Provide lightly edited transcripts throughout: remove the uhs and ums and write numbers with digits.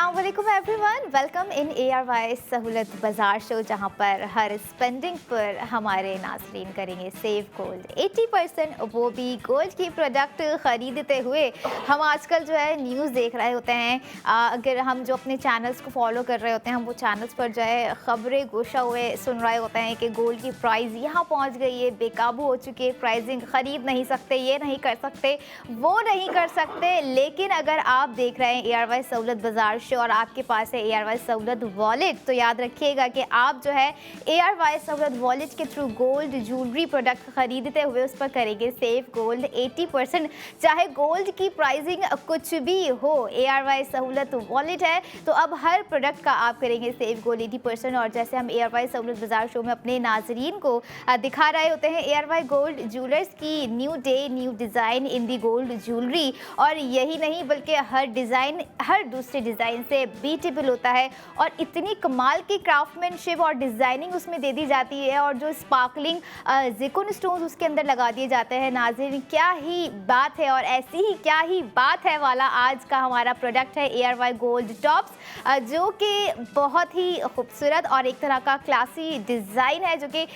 अस्सलामुअलैकुम everyone, welcome in ARY सहूलत बाज़ार शो, जहां पर हर स्पेंडिंग पर हमारे नाज़रीन करेंगे सेव गोल्ड 80%, वो भी गोल्ड की प्रोडक्ट ख़रीदते हुए। हम आजकल जो है न्यूज़ देख रहे होते हैं, अगर हम जो अपने चैनल्स को फॉलो कर रहे होते हैं, हम वो चैनल्स पर जो है ख़बरें गोशा हुए सुन रहे होते हैं कि गोल्ड की प्राइस यहाँ पहुँच गई है, बेकाबू हो चुकी है, प्राइसिंग ख़रीद नहीं सकते, ये नहीं कर सकते, वो नहीं कर सकते। लेकिन अगर आप देख रहे हैं ARY सहूलत बाज़ार शो और आपके पास है ARY सहूलत वॉलेट, तो याद रखिएगा कि आप जो है ARY सहूलत वॉलेट के थ्रू गोल्ड ज्वेलरी प्रोडक्ट खरीदते हुए उस पर करेंगे सेव गोल्ड 80%। चाहे गोल्ड की प्राइसिंग कुछ भी हो, ARY सहूलत वॉलेट है तो अब हर प्रोडक्ट का आप करेंगे सेव गोल्ड 80%। और जैसे हम ARY सहूलत बाज़ार शो में अपने नाजरीन को दिखा रहे होते हैं, ARY गोल्ड ज्वेलर्स की new day new design in the gold jewellery. और यही नहीं बल्कि हर डिज़ाइन हर दूसरे डिज़ाइन से बीटेबल होता है और इतनी कमाल की क्राफ्टमैनशिप और डिज़ाइनिंग उसमें दे दी जाती है, और जो स्पार्कलिंग ज़िकुन स्टोन्स उसके अंदर लगा दिए जाते हैं। नाज़रीन, क्या ही बात है, और ऐसी ही क्या ही बात है वाला आज का हमारा प्रोडक्ट है ARY गोल्ड टॉप्स, जो कि बहुत ही खूबसूरत और एक तरह का क्लासी डिज़ाइन है, जो कि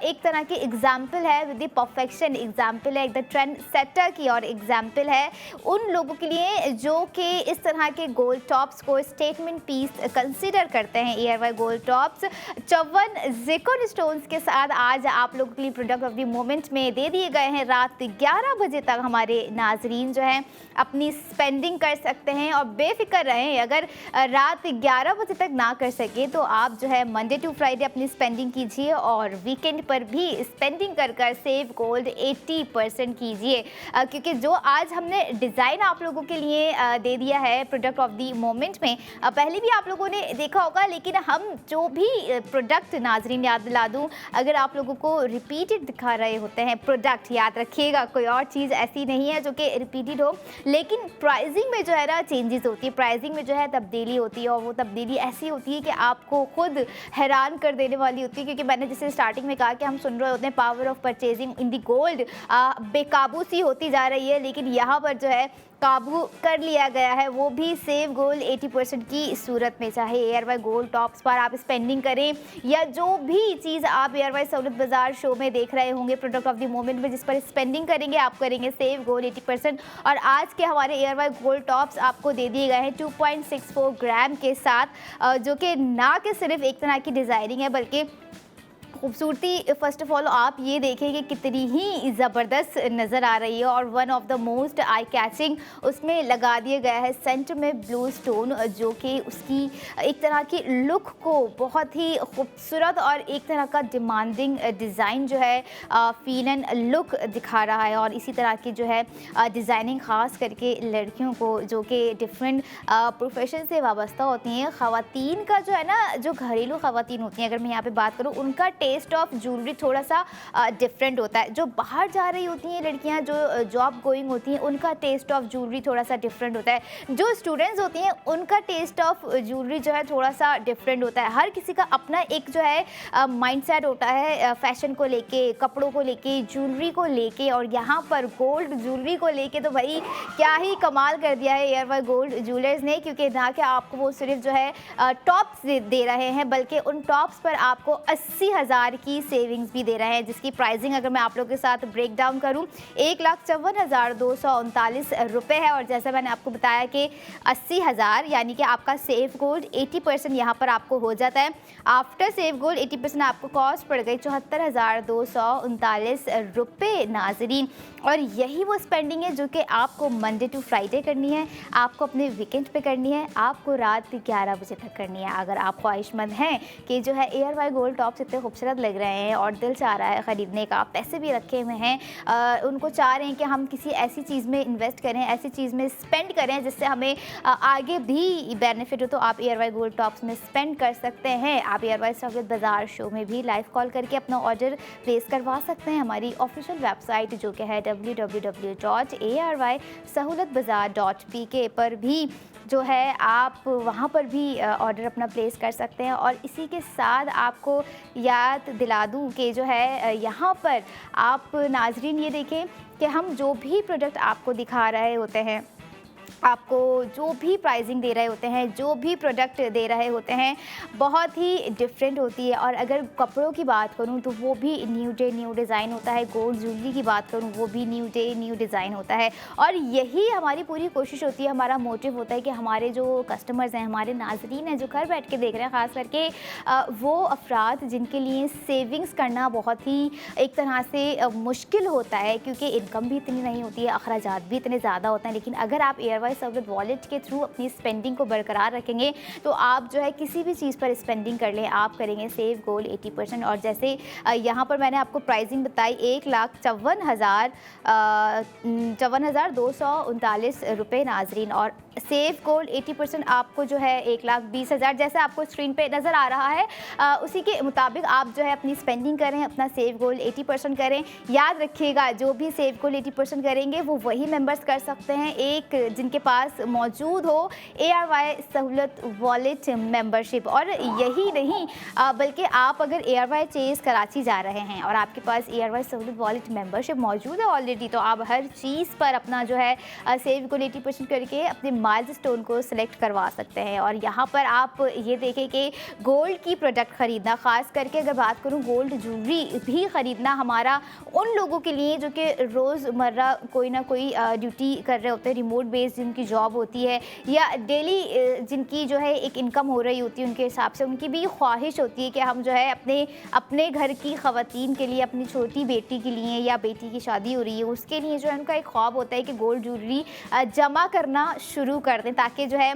एक तरह की एग्जाम्पल है विद द परफेक्शन, एग्जाम्पल है द ट्रेंड सेटर की, और एग्जाम्पल है उन लोगों के लिए जो कि इस तरह के गोल्ड टॉप्स को स्टेटमेंट पीस कंसीडर करते हैं। ARY गोल्ड टॉप्स 54 ज़िकुन स्टोन्स के साथ आज आप लोगों के लिए प्रोडक्ट ऑफ द मोमेंट में दे दिए गए हैं। रात 11 बजे तक हमारे नाजरीन जो हैं अपनी स्पेंडिंग कर सकते हैं, और बेफिक्र रहें, अगर रात 11 बजे तक ना कर सके तो आप जो है मंडे टू फ्राइडे अपनी स्पेंडिंग कीजिए, और वीकेंड पर भी स्पेंडिंग कर कर सेव गोल्ड 80% कीजिए, क्योंकि जो आज हमने डिज़ाइन आप लोगों के लिए दे दिया है प्रोडक्ट ऑफ दी मोमेंट में, पहले भी आप लोगों ने देखा होगा, लेकिन हम जो भी प्रोडक्ट नाजरीन याद दिला दूँ, अगर आप लोगों को रिपीटेड दिखा रहे होते हैं प्रोडक्ट, याद रखिएगा कोई और चीज़ ऐसी नहीं है जो कि रिपीटेड हो, लेकिन प्राइसिंग में जो है ना चेंजेस होती है, प्राइसिंग में जो है तब्दीली होती है, और वो तब्दीली ऐसी होती है कि आपको खुद हैरान कर देने वाली होती है। क्योंकि मैंने जैसे स्टार्टिंग में कहा कि हम सुन रहे होते हैं power of purchasing in the gold बेकाबू सी होती जा रही है, लेकिन यहाँ पर जो है काबू कर लिया गया है, वो भी सेव गोल्ड 80% की सूरत में। चाहे ARY गोल्ड टॉप्स पर आप स्पेंडिंग करें, या जो भी चीज़ आप ARY सहूलत बाज़ार शो में देख रहे होंगे प्रोडक्ट ऑफ द मोमेंट में, जिस पर स्पेंडिंग करेंगे आप करेंगे सेव गोल्ड 80%। और आज के हमारे ARY गोल्ड टॉप्स आपको दे दिए गए हैं 2.64 ग्राम के साथ, जो कि ना कि सिर्फ एक तरह की डिज़ाइनिंग है बल्कि खूबसूरती। फ़र्स्ट ऑफ ऑल आप ये देखें कि कितनी ही ज़बरदस्त नज़र आ रही है, और one of the most eye catching उसमें लगा दिया गया है सेंटर में ब्लू स्टोन, जो कि उसकी एक तरह की लुक को बहुत ही खूबसूरत और एक तरह का डिमांडिंग डिज़ाइन जो है फील एंड लुक दिखा रहा है। और इसी तरह की जो है डिज़ाइनिंग ख़ास करके लड़कियों को जो कि डिफरेंट प्रोफेशन से वाबस्ता होती हैं, ख़वातीन का जो है ना, जो घरेलू ख़वातीन होती हैं, अगर मैं यहाँ पे बात करूँ, उनका टेस्ट ऑफ ज्वेलरी थोड़ा सा डिफरेंट होता है। जो बाहर जा रही होती हैं लड़कियां, जो जॉब गोइंग होती हैं, उनका टेस्ट ऑफ ज्वेलरी थोड़ा सा डिफरेंट होता है। जो स्टूडेंट्स होती हैं उनका टेस्ट ऑफ ज्वेलरी जो है थोड़ा सा डिफरेंट होता है। हर किसी का अपना एक जो है माइंडसेट होता है फैशन को लेके, कपड़ों को लेके, ज्वेलरी को लेके, और यहाँ पर गोल्ड ज्वेलरी को लेके तो भाई क्या ही कमाल कर दिया है ARY गोल्ड ज्वेलर्स ने, क्योंकि ना कि आपको वो सिर्फ जो है टॉप्स दे रहे हैं, बल्कि उन टॉप्स पर आपको 80,000 की सेविंग्स भी दे रहे हैं, जिसकी प्राइसिंग अगर मैं आप लोगों के साथ ब्रेक डाउन करूं 1,54,239 रुपये है। और जैसा मैंने आपको बताया कि 80,000 यानी कि आपका सेव गोल्ड 80% यहाँ पर आपको हो जाता है। आफ्टर सेव गोल्ड 80% आपको कॉस्ट पड़ गई 74,239 रुपये नाजरीन। और यही वो स्पेंडिंग है जो कि आपको मंडे टू फ्राइडे करनी है, आपको अपने वीकेंड पे करनी है, आपको रात 11 बजे तक करनी है। अगर आप ख्वाहिशमंद हैं कि जो है ARY गोल्ड टॉप्स इतने खूबसूरत लग रहे हैं और दिल चाह रहा है ख़रीदने का, पैसे भी रखे हुए हैं, उनको चाह रहे हैं कि हम किसी ऐसी चीज़ में इन्वेस्ट करें, ऐसी चीज़ में स्पेंड करें जिससे हमें आगे भी बेनिफिट हो, तो आप ARY गोल्ड टॉप्स में स्पेंड कर सकते हैं। आप ARY सहूलत बाज़ार शो में भी लाइव कॉल करके अपना ऑर्डर प्लेस करवा सकते हैं। हमारी ऑफिशियल वेबसाइट जो कि है www.arysahoolatbazaar.pk पर भी जो है आप वहाँ पर भी ऑर्डर अपना प्लेस कर सकते हैं। और इसी के साथ आपको याद दिला दूँ कि जो है यहाँ पर आप नाजरीन ये देखें कि हम जो भी प्रोडक्ट आपको दिखा रहे होते हैं आपको जो भी प्राइसिंग दे रहे होते हैं, जो भी प्रोडक्ट दे रहे होते हैं, बहुत ही डिफरेंट होती है। और अगर कपड़ों की बात करूं तो वो भी न्यू डे न्यू डिज़ाइन होता है, गोल्ड ज्वेलरी की बात करूं वो भी न्यू डे न्यू डिज़ाइन होता है। और यही हमारी पूरी कोशिश होती है, हमारा मोटिव होता है कि हमारे जो कस्टमर्स हैं, हमारे नाज़रीन हैं जो घर बैठ के देख रहे हैं, ख़ास करके वो अफराद जिनके लिए सेविंग्स करना बहुत ही एक तरह से मुश्किल होता है, क्योंकि इनकम भी इतनी नहीं होती है, अखराजात भी इतने ज़्यादा होते हैं। लेकिन अगर आप एयरवाइज सहूलियत वॉलेट के थ्रू अपनी स्पेंडिंग को बरकरार रखेंगे तो आप जो है किसी भी चीज़ पर स्पेंडिंग कर लें, आप करेंगे सेव गोल्ड 80%। और जैसे यहाँ पर मैंने आपको प्राइसिंग बताई 1,54,239 रुपये नाजरीन, और सेव गोल्ड 80% आपको जो है 1,20,000 जैसे आपको स्क्रीन पे नज़र आ रहा है, उसी के मुताबिक आप जो है अपनी स्पेंडिंग करें, अपना सेव गोल्ड 80% करें। याद रखिएगा जो भी सेव गोल्ड 80% करेंगे वो वही मेंबर्स कर सकते हैं, एक जिनके पास मौजूद हो ARY सहूलत वॉलेट मेंबरशिप। और यही नहीं बल्कि आप अगर ARY चेज़ कराची जा रहे हैं और आपके पास ARY सहूलत वॉलेट मेंबरशिप मौजूद है ऑलरेडी, तो आप हर चीज़ पर अपना जो है सेव गोल्ड 80% करके अपने माइलस्टोन को सिलेक्ट करवा सकते हैं। और यहाँ पर आप ये देखें कि गोल्ड की प्रोडक्ट ख़रीदना, ख़ास करके अगर बात करूँ गोल्ड ज्वेलरी भी ख़रीदना हमारा उन लोगों के लिए जो कि रोज़मर्रा कोई ना कोई ड्यूटी कर रहे होते हैं, रिमोट बेस्ड जिनकी जॉब होती है, या डेली जिनकी जो है एक इनकम हो रही होती है, उनके हिसाब से उनकी भी ख्वाहिश होती है कि हम जो है अपने घर की ख़वातीन के लिए, अपनी छोटी बेटी के लिए या बेटी की शादी हो रही है उसके लिए जो है उनका एक ख्वाब होता है कि गोल्ड ज्वेलरी जमा करना शुरू कर दें, ताकि जो है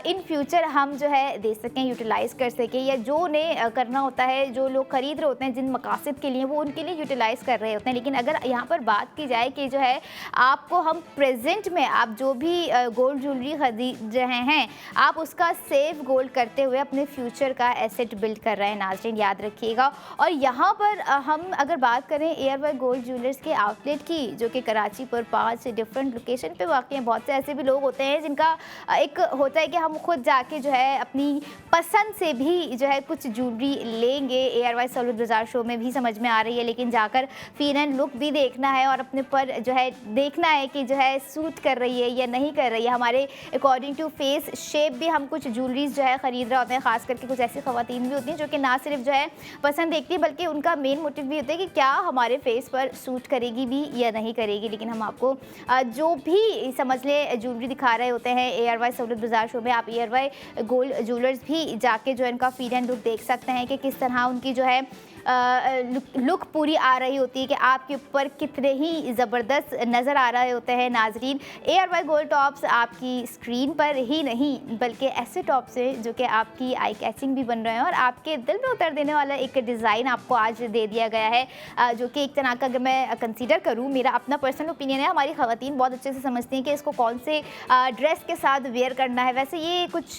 इन फ्यूचर हम जो है दे सकें, यूटिलाइज़ कर सकें। या जो उन्हें करना होता है, जो लोग ख़रीद रहे होते हैं जिन मकासद के लिए, वो उनके लिए यूटिलाइज़ कर रहे होते हैं। लेकिन अगर यहाँ पर बात की जाए कि जो है आपको हम प्रेजेंट में आप जो भी गोल्ड ज्वेलरी खरीद रहे हैं, आप उसका सेव गोल्ड करते हुए अपने फ्यूचर का एसेट बिल्ड कर रहे हैं नाज़रीन, याद रखिएगा। और यहाँ पर हम अगर बात करें ARY गोल्ड ज्वेलर्स के आउटलेट की, जो कि कराची पर 5 डिफरेंट लोकेशन पे वाक़ई हैं। बहुत से ऐसे भी लोग होते हैं जिनका एक होता है कि हम खुद जाके जो है अपनी पसंद से भी जो है कुछ ज्वेलरी लेंगे, ARY सहूलत बाज़ार शो में भी समझ में आ रही है, लेकिन जाकर फ़ीन एंड लुक भी देखना है और अपने पर जो है देखना है कि जो है सूट कर रही है या नहीं कर रही है। हमारे अकॉर्डिंग टू फेस शेप भी हम कुछ ज्वेलरीज जो है ख़रीद रहे होते हैं, ख़ास करके कुछ ऐसी ख़वातीन भी होती हैं जो कि ना सिर्फ जो है पसंद देखती है, बल्कि उनका मेन मोटिव भी होता है कि क्या हमारे फेस पर सूट करेगी भी या नहीं करेगी। लेकिन हम आपको जो भी समझ ले ज्वेलरी दिखा रहे होते हैं ARY सहूलत बाज़ार शो में, आप ARY गोल्ड ज्वेलर्स भी जाके जो है इनका फीड एंड लुक देख सकते हैं कि किस तरह उनकी जो है लुक पूरी आ रही होती है, कि आपके ऊपर कितने ही ज़बरदस्त नज़र आ रहे होते हैं नाजरीन। ARY गोल्ड टॉप्स आपकी स्क्रीन पर ही नहीं बल्कि ऐसे टॉप्स हैं जो कि आपकी आई कैचिंग भी बन रहे हैं और आपके दिल में उतर देने वाला एक डिज़ाइन आपको आज दे दिया गया है, जो कि एक तरह का अगर मैं कंसीडर करूँ, मेरा अपना पर्सनल ओपिनियन है, हमारी ख़वातीन बहुत अच्छे से समझती हैं कि इसको कौन से ड्रेस के साथ वेयर करना है। वैसे ये कुछ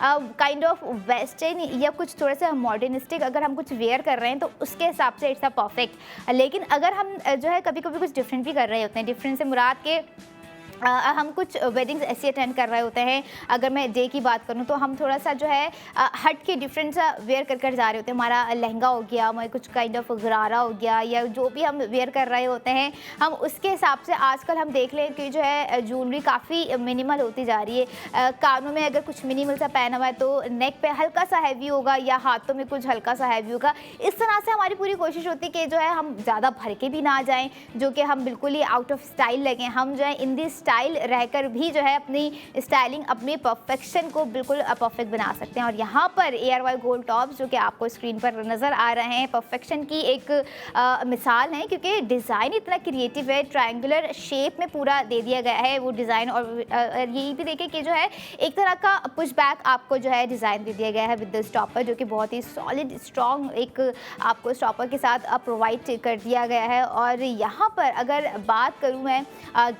काइंड ऑफ वेस्टर्न या कुछ थोड़ा सा मॉडर्निस्टिक अगर हम कुछ वेयर कर रहे हैं तो उसके हिसाब से इट्स अ परफेक्ट। लेकिन अगर हम जो है कभी कभी कुछ डिफरेंट भी कर रहे होते हैं, डिफरेंट से मुराद के हम कुछ वेडिंग्स ऐसी अटेंड कर रहे होते हैं, अगर मैं डे की बात करूं तो हम थोड़ा सा जो है हट के डिफरेंट सा वेयर कर जा रहे होते हैं। हमारा लहंगा हो गया, हमारे कुछ काइंड ऑफ गरारा हो गया, या जो भी हम वेयर कर रहे होते हैं, हम उसके हिसाब से आजकल हम देख लें कि जो है ज्वेलरी काफ़ी मिनिमल होती जा रही है। कानों में अगर कुछ मिनिमल सा पहना हुआ है तो नेक पे हल्का सा हैवी होगा या हाथों में कुछ हल्का सा हैवी होगा। इस तरह से हमारी पूरी कोशिश होती है कि जो है हम ज़्यादा भर के भी ना जाएँ, जो कि हम बिल्कुल ही आउट ऑफ स्टाइल लगें। हम जो है इन दिस स्टाइल रहकर भी जो है अपनी स्टाइलिंग, अपनी परफेक्शन को बिल्कुल परफेक्ट बना सकते हैं। और यहाँ पर ARY गोल्ड टॉप्स जो कि आपको स्क्रीन पर नज़र आ रहे हैं, परफेक्शन की एक मिसाल है, क्योंकि डिज़ाइन इतना क्रिएटिव है, ट्रायंगुलर शेप में पूरा दे दिया गया है वो डिज़ाइन। और यही भी देखें कि जो है एक तरह का पुश बैक आपको जो है डिज़ाइन दे दिया गया है विद द स्टॉपर, जो कि बहुत ही सॉलिड स्ट्रॉन्ग एक आपको स्टॉपर के साथ प्रोवाइड कर दिया गया है। और यहाँ पर अगर बात करूँ मैं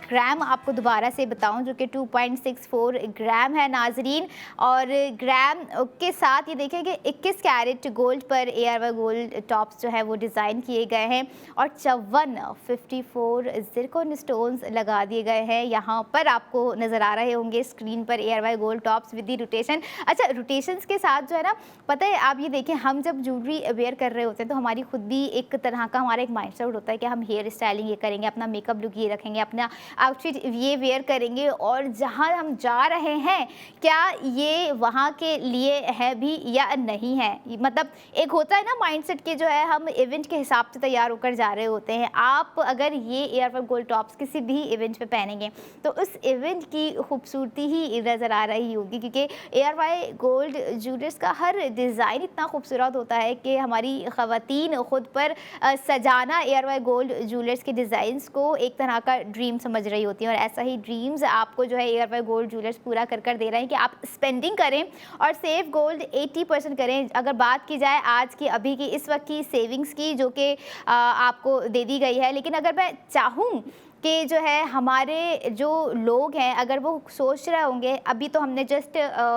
ग्राम आपको दोबारा से बताऊं, जो कि 2.64 ग्राम है नाजरीन, और ग्राम के साथ ये देखें कि 21 कैरेट गोल्ड पर ARY गोल्ड टॉप्स जो है वो डिज़ाइन किए गए हैं और 54 ज़िरकॉन स्टोन्स लगा दिए गए हैं। यहाँ पर आपको नज़र आ रहे होंगे स्क्रीन पर ARY gold tops with the rotation. अच्छा, रोटेशंस के साथ जो है ना, पता है आप ये देखें, हम जब ज्वेलरी वेयर कर रहे होते हैं तो हमारी खुद भी एक तरह का हमारा एक माइंडसेट होता है कि हम हेयर स्टाइलिंग ये करेंगे, अपना मेकअप लुक ये रखेंगे, अपना आउटफिट ये ये वेयर करेंगे और जहाँ हम जा रहे हैं क्या ये वहाँ के लिए है भी या नहीं है। मतलब एक होता है ना माइंडसेट के जो है हम इवेंट के हिसाब से तैयार होकर जा रहे होते हैं। आप अगर ये एयरवाई गोल्ड टॉप्स किसी भी इवेंट पे पहनेंगे तो उस इवेंट की खूबसूरती ही नज़र आ रही होगी, क्योंकि एयरवाई गोल्ड ज्वेलर्स का हर डिज़ाइन इतना खूबसूरत होता है कि हमारी ख़वातीन ख़ुद पर सजाना एयरवाई गोल्ड ज्वेलर्स के डिज़ाइंस को एक तरह का ड्रीम समझ रही होती हैं। और ऐसा ही ड्रीम्स आपको जो है एयरवाई गोल्ड ज्वेलर्स पूरा कर दे रहे हैं कि आप स्पेंडिंग करें और सेफ गोल्ड 80% करें। अगर बात की जाए आज की अभी की इस वक्त की सेविंग्स की जो कि आपको दे दी गई है, लेकिन अगर मैं चाहूँ कि जो है हमारे जो लोग हैं अगर वो सोच रहे होंगे, अभी तो हमने जस्ट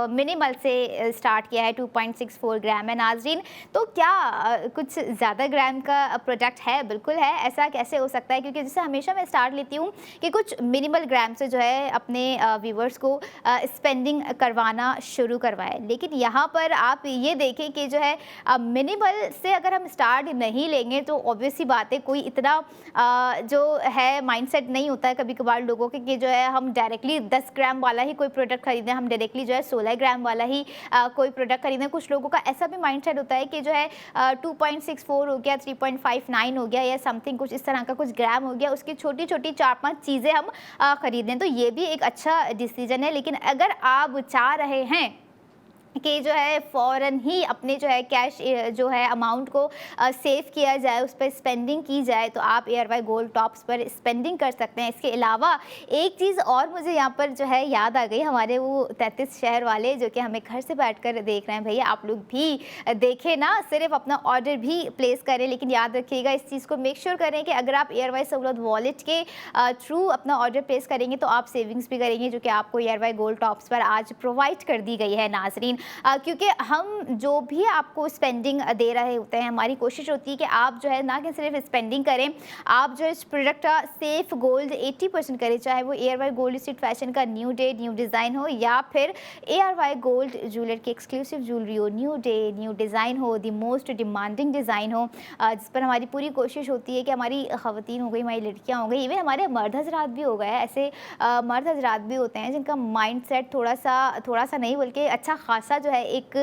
मिनिमल से स्टार्ट किया है, 2.64 ग्राम है नाज़रीन, तो क्या कुछ ज़्यादा ग्राम का प्रोडक्ट है? बिल्कुल है। ऐसा कैसे हो सकता है? क्योंकि जैसे हमेशा मैं स्टार्ट लेती हूँ कि कुछ मिनिमल ग्राम से जो है अपने व्यूवर्स को स्पेंडिंग करवाना शुरू करवाएं, लेकिन यहाँ पर आप ये देखें कि जो है मिनिमल से अगर हम स्टार्ट नहीं लेंगे तो ऑब्वियस सी बात है कोई इतना जो है माइंड सेट नहीं होता है कभी कभार लोगों के कि जो है हम डायरेक्टली 10 ग्राम वाला ही कोई प्रोडक्ट खरीदें, हम डायरेक्टली जो है 16 ग्राम वाला ही कोई प्रोडक्ट खरीदें। कुछ लोगों का ऐसा भी माइंड सेट होता है कि जो है 2.64 हो गया, 3.59 हो गया या समथिंग कुछ इस तरह का कुछ ग्राम हो गया, उसकी छोटी छोटी 4-5 चीज़ें हम खरीदें, तो ये भी एक अच्छा डिसीजन है। लेकिन अगर आप चाह रहे हैं कि जो है फ़ौरन ही अपने जो है कैश जो है अमाउंट को सेव किया जाए, उस पर स्पेंडिंग की जाए, तो आप एयरवाई गोल्ड टॉप्स पर स्पेंडिंग कर सकते हैं। इसके अलावा एक चीज़ और मुझे यहाँ पर जो है याद आ गई, हमारे वो 33 शहर वाले जो कि हमें घर से बैठकर देख रहे हैं, भैया आप लोग भी देखें ना, सिर्फ अपना ऑर्डर भी प्लेस करें, लेकिन याद रखिएगा इस चीज़ को मेक श्योर करें कि अगर आप एयरवाई सहूलत वॉलेट के थ्रू अपना ऑर्डर प्लेस करेंगे तो आप सेविंग्स भी करेंगे, जो कि आपको एयरवाई गोल्ड टॉप्स पर आज प्रोवाइड कर दी गई है नाज़रीन। क्योंकि हम जो भी आपको स्पेंडिंग दे रहे होते हैं, हमारी कोशिश होती है कि आप जो है ना कि सिर्फ स्पेंडिंग करें, आप जो इस प्रोडक्ट का सेफ गोल्ड 80% करें, चाहे वो एयरवाई गोल्ड स्ट्रीट फैशन का न्यू डे न्यू डिज़ाइन हो या फिर एयरवाई गोल्ड ज्वेलर की एक्सक्लूसिव ज्वेलरी हो, न्यू डे न्यू डिज़ाइन हो, द मोस्ट डिमांडिंग डिज़ाइन हो, जिस पर हमारी पूरी कोशिश होती है कि हमारी ख़वातीन हो गई, हमारी लड़कियाँ हो गई, इवन हमारे मर्द हज़रात भी हो गए, ऐसे मर्द हज़रात भी होते हैं जिनका माइंड सेट थोड़ा सा नहीं बल्कि अच्छा खासा जो है एक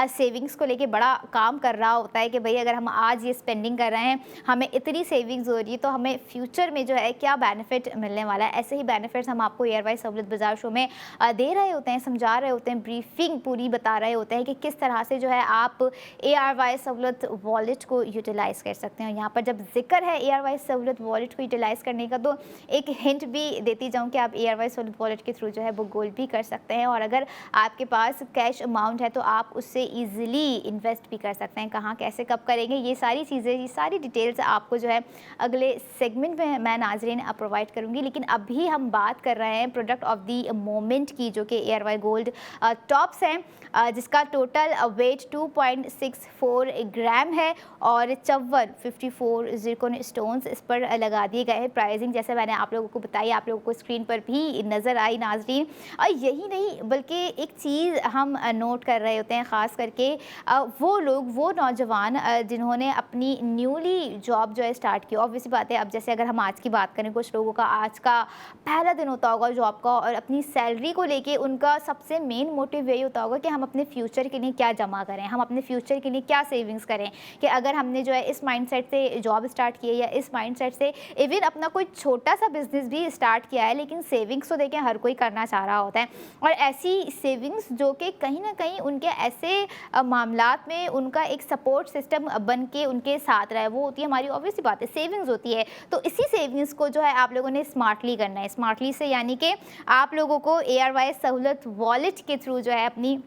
सेविंग्स को लेके बड़ा काम कर रहा होता है कि भाई अगर हम आज ये स्पेंडिंग कर रहे हैं, हमें इतनी सेविंग्स हो रही है, तो हमें फ्यूचर में जो है क्या बेनिफिट मिलने वाला है। ऐसे ही बेनिफिट्स हम आपको एयरवाई सहूलत बाजार शो में दे रहे होते हैं, समझा रहे होते हैं, ब्रीफिंग पूरी बता रहे होते हैं कि किस तरह से जो है आप एयरवाई सहूलत वॉलेट को यूटिलाइज़ कर सकते हैं। यहाँ पर जब जिक्र है एयरवाई सहूलत वॉलेट को यूटिलाइज़ करने का, तो एक हिंट भी देती जाऊँ कि आप एयरवाई सहूलत वॉलेट के थ्रू जो है वो गोल्ड भी कर सकते हैं, और अगर आपके पास कैश अमाउंट है तो आप उससे ईजिली इन्वेस्ट भी कर सकते हैं। कहाँ कैसे कब करेंगे ये सारी चीज़ें, ये सारी डिटेल्स आपको जो है अगले सेगमेंट में मैं नाज़रीन प्रोवाइड करूँगी। लेकिन अभी हम बात कर रहे हैं प्रोडक्ट ऑफ द मोमेंट की, जो कि एयरवाई गोल्ड टॉप्स हैं, जिसका टोटल वेट 2.64 ग्राम है और 54 ज़िरकॉन स्टोन्स इस पर लगा दिए गए हैं। प्राइसिंग जैसे मैंने आप लोगों को बताई, आप लोगों को स्क्रीन पर भी नज़र आई नाज़रीन। और यही नहीं बल्कि एक चीज़ हम नोट कर रहे होते हैं, ख़ास करके वो लोग, वो नौजवान जिन्होंने अपनी न्यूली जॉब जो है स्टार्ट की। ऑब्वियसली बात है, अब जैसे अगर हम आज की बात करें, कुछ लोगों का आज का पहला दिन होता होगा जॉब का, और अपनी सैलरी को लेके उनका सबसे मेन मोटिव यही होता होगा कि हम अपने फ्यूचर के लिए क्या जमा करें, हम अपने फ्यूचर के लिए क्या सेविंग्स करें। कि अगर हमने जो है इस माइंडसेट से जॉब स्टार्ट की है या इस माइंडसेट से इवन अपना कोई छोटा सा बिजनेस भी स्टार्ट किया है, लेकिन सेविंग्स तो देखें हर कोई करना चाह रहा होता है, और ऐसी सेविंग्स जो कि कहीं ना कहीं उनके ऐसे मामलात में उनका एक सपोर्ट सिस्टम बन के उनके साथ रहे, वो होती है हमारी ऑब्वियसली बात है सेविंग्स होती है। तो इसी सेविंग्स को जो है आप लोगों ने स्मार्टली करना है। स्मार्टली से यानी कि आप लोगों को एयरवाई सहूलत वॉलेट के थ्रू जो है अपनी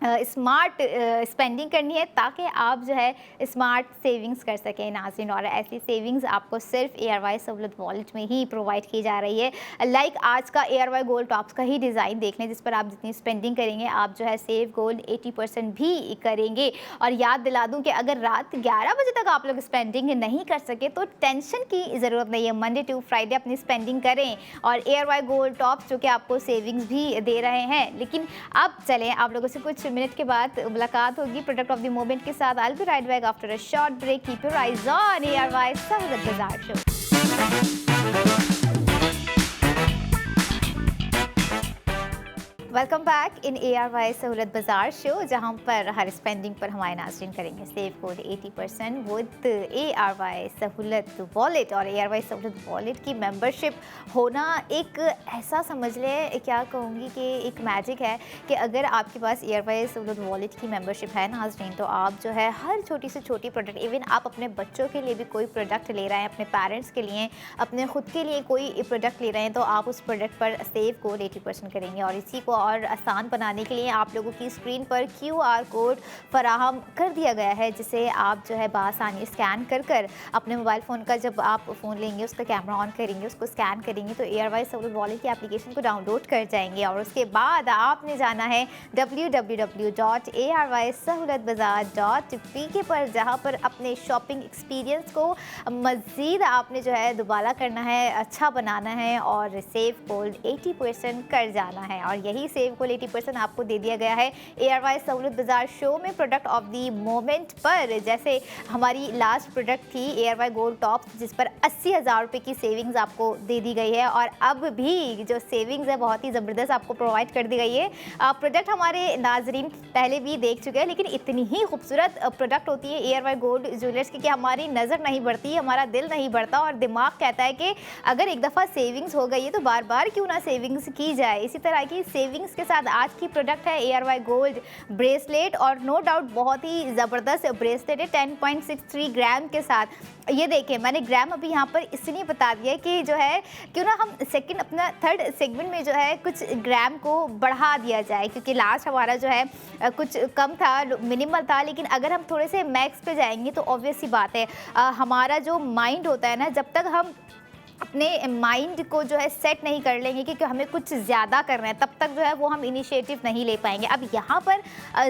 स्मार्ट स्पेंडिंग करनी है, ताकि आप जो है स्मार्ट सेविंग्स कर सकें नाज़रीन। और ऐसी सेविंग्स आपको सिर्फ एयरवाई सहूलत वॉलेट में ही प्रोवाइड की जा रही है। लाइक आज का एयरवाई गोल्ड टॉप्स का ही डिज़ाइन देख लें, जिस पर आप जितनी स्पेंडिंग करेंगे आप जो है सेव गोल्ड 80% भी करेंगे। और याद दिला दूं कि अगर रात 11 बजे तक आप लोग स्पेंडिंग नहीं कर सके तो टेंशन की ज़रूरत नहीं है, मंडे टू फ्राइडे अपनी स्पेंडिंग करें और एयरवाई गोल्ड टॉप्स जो कि आपको सेविंग्स भी दे रहे हैं। लेकिन अब चलें, आप लोगों से कुछ मिनट के बाद मुलाकात होगी प्रोडक्ट ऑफ द मोमेंट के साथ। I'll be right back after a short break. Keep your eyes on ARY सहूलत बाजार show. Welcome back in ARY सहूलत बाजार शो, जहां पर हर स्पेंडिंग पर हमारे नाज़रीन करेंगे सेव कोड 80% विद ARY सहूलत वॉलेट। और ARY सहूलत वॉलेट की मेंबरशिप होना एक ऐसा समझ लें, क्या कहूँगी कि एक मैजिक है कि अगर आपके पास ARY सहूलत वॉलेट की मेंबरशिप है नाज़रीन, तो आप जो है हर छोटी से छोटी प्रोडक्ट, इवन आप अपने बच्चों के लिए भी कोई प्रोडक्ट ले रहे हैं, अपने पेरेंट्स के लिए, अपने खुद के लिए कोई प्रोडक्ट ले रहे हैं, तो आप उस प्रोडक्ट पर सेव कोड 80% करेंगे। और इसी को और आसान बनाने के लिए आप लोगों की स्क्रीन पर QR कोड फराहम कर दिया गया है, जिसे आप जो है बआसानी स्कैन कर कर अपने मोबाइल फ़ोन का, जब आप फ़ोन लेंगे उसका कैमरा ऑन करेंगे, उसको स्कैन करेंगे, तो ARY सहूलत वॉलेट की एप्लीकेशन को डाउनलोड कर जाएंगे। और उसके बाद आपने जाना है www.arysahoulatbazaar.pk पर, जहाँ पर अपने शॉपिंग एक्सपीरियंस को मज़ीद आपने जो है दोबारा करना है, अच्छा बनाना है और सेव कोड 80% कर जाना है। और यही सेव कोड 80% आपको दे दिया गया है ARY सहूलत बाजार शो में प्रोडक्ट ऑफ द मोमेंट पर। जैसे हमारी लास्ट प्रोडक्ट थी ARY गोल्ड टॉप, जिस पर 80,000 रुपये की सेविंग्स आपको दे दी गई है, और अब भी जो सेविंग्स है बहुत ही ज़बरदस्त आपको प्रोवाइड कर दी गई है। प्रोडक्ट हमारे नाजरीन पहले भी देख चुके हैं, लेकिन इतनी ही खूबसूरत प्रोडक्ट होती है ARY गोल्ड ज्वेलर्स की कि हमारी नज़र नहीं बढ़ती, हमारा दिल नहीं बढ़ता, और दिमाग कहता है कि अगर एक दफ़ा सेविंग्स हो गई है तो बार बार क्यों ना सेविंग्स की जाए। इसी तरह की सेविंग्स के साथ आज की प्रोडक्ट है ARY गोल्ड ब्रेसलेट, और नो डाउट बहुत ही ज़बरदस्त ब्रेसलेट है 10.63 ग्राम के साथ। ये देखें, मैंने ग्राम अभी यहाँ पर इसलिए बता दिया कि जो है क्यों ना हम अपना थर्ड सेगमेंट में जो है कुछ ग्राम को बढ़ा दिया जाए, क्योंकि लास्ट हमारा जो है कुछ कम था, मिनिमल था, लेकिन अगर हम थोड़े से मैक्स पे जाएंगे तो ऑब्वियस सी बात है हमारा जो माइंड होता है ना, जब तक हम अपने माइंड को जो है सेट नहीं कर लेंगे कि हमें कुछ ज़्यादा करना है, तब तक जो है वो हम इनिशिएटिव नहीं ले पाएंगे। अब यहाँ पर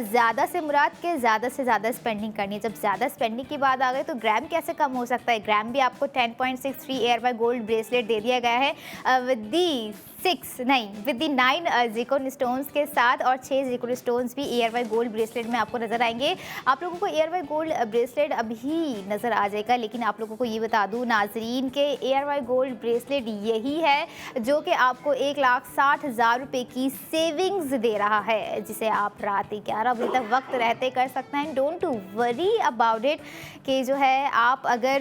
ज़्यादा से मुराद के ज़्यादा से ज़्यादा स्पेंडिंग करनी है। जब ज़्यादा स्पेंडिंग की बात आ गई तो ग्राम कैसे कम हो सकता है। ग्राम भी आपको 10.63 ARY गोल्ड ब्रेसलेट दे दिया गया है विद दी 9 ज़िरकॉन स्टोन्स के साथ, और 6 ज़िरकॉन स्टोन्स भी ARY गोल्ड ब्रेसलेट में आपको नज़र आएंगे। आप लोगों को ARY गोल्ड ब्रेसलेट अभी नज़र आ जाएगा, लेकिन आप लोगों को ये बता दूँ नाजरीन के ARY गोल्ड ब्रेसलेट यही है जो कि आपको 1,60,000 रुपये की सेविंग्स दे रहा है, जिसे आप रात 11 बजे तक वक्त रहते कर सकते हैं। डोंट वरी अबाउट इट कि जो है आप अगर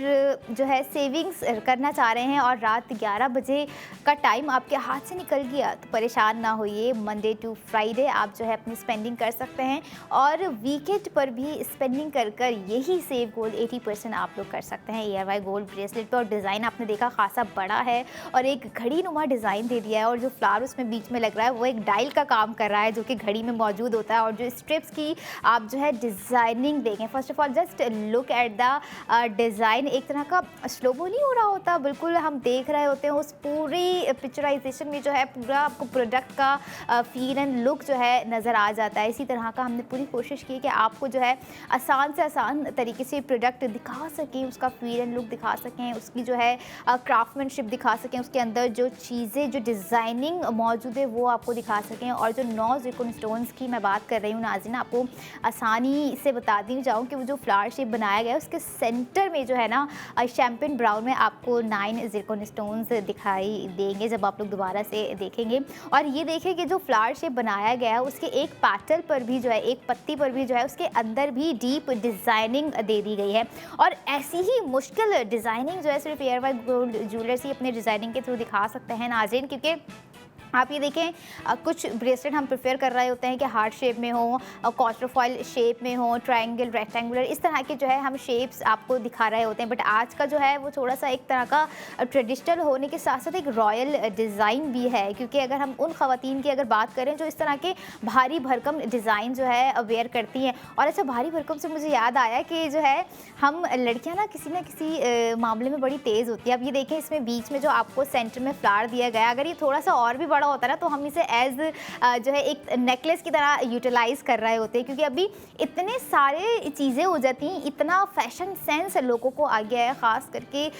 जो है सेविंग्स करना चाह रहे हैं और रात 11 बजे का टाइम आपके हाथ से निकल गया तो परेशान ना होइए। मंडे टू फ्राइडे आप जो है अपनी स्पेंडिंग कर सकते हैं, और वीकेंड पर भी स्पेंडिंग कर कर यही सेव गोल्ड 80% आप लोग कर सकते हैं ARY गोल्ड ब्रेसलेट पर। और डिज़ाइन आपने देखा खासा बड़ा है और एक घड़ी नुमा डिज़ाइन दे दिया है, और जो फ्लावर उसमें बीच में लग रहा है वो एक डायल का काम कर रहा है जो कि घड़ी में मौजूद होता है। और जो स्ट्रिप्स की आप जो है डिज़ाइनिंग देखें, first of all just look at the design, एक तरह का स्लोबो नहीं हो रहा होता, बिल्कुल हम देख रहे होते हैं उस पूरी पिक्चराइजेशन में जो है पूरा आपको प्रोडक्ट का फील एंड लुक जो है नज़र आ जाता है। इसी तरह का हमने पूरी कोशिश की कि आपको जो है आसान से आसान तरीके से प्रोडक्ट दिखा सकें, उसका फील एंड लुक दिखा सकें, उसकी जो है क्राफ्टमैनशिप दिखा सकें, उसके अंदर जो चीज़ें जो डिज़ाइनिंग मौजूद है वो आपको दिखा सकें। और जो 9 ज़िरकॉन स्टोन्स की मैं बात कर रही हूँ नाज़रीन, आपको आसानी से बता दी जाऊँ कि वो जो फ्लावर शेप बनाया गया है उसके सेंटर में जो है ना शैम्पेन ब्राउन में आपको 9 ज़िरकॉन स्टोन्स दिखाई देंगे जब आप लोग दोबारा से देखेंगे। और ये देखें कि जो फ्लावर शेप बनाया गया है उसके एक पैटल पर भी जो है, एक पत्ती पर भी जो है उसके अंदर भी डीप डिज़ाइनिंग दे दी गई है। और ऐसी ही मुश्किल डिज़ाइनिंग जो है सिर्फ ARY गोल्ड ज्वेलर्स ही अपने डिज़ाइनिंग के थ्रू दिखा सकते हैं नाज़रीन, क्योंकि आप ये देखें कुछ ब्रेसलेट हम प्रेफर कर रहे होते हैं कि हार्ट शेप में हो, क्वार्टरफॉइल शेप में हो, ट्रायंगल, रेक्टेंगुलर, इस तरह के जो है हम शेप्स आपको दिखा रहे होते हैं। बट आज का जो है वो थोड़ा सा एक तरह का ट्रेडिशनल होने के साथ साथ एक रॉयल डिज़ाइन भी है, क्योंकि अगर हम उन ख़वातीन की अगर बात करें जो इस तरह के भारी भरकम डिज़ाइन जो है वेयर करती हैं। और अच्छा, भारी भरकम से मुझे याद आया कि जो है हम लड़कियाँ ना किसी मामले में बड़ी तेज़ होती है। अब ये देखें, इसमें बीच में जो आपको सेंटर में फ्लावर दिया गया, अगर ये थोड़ा सा और भी बड़ा होता है ना तो हम इसे एज जो है एक नेकलेस की तरह यूटिलाइज़ कर रहे होते हैं, क्योंकि अभी इतने सारे चीज़ें हो जाती हैं, इतना फैशन सेंस लोगों को आ गया है। ख़ास करके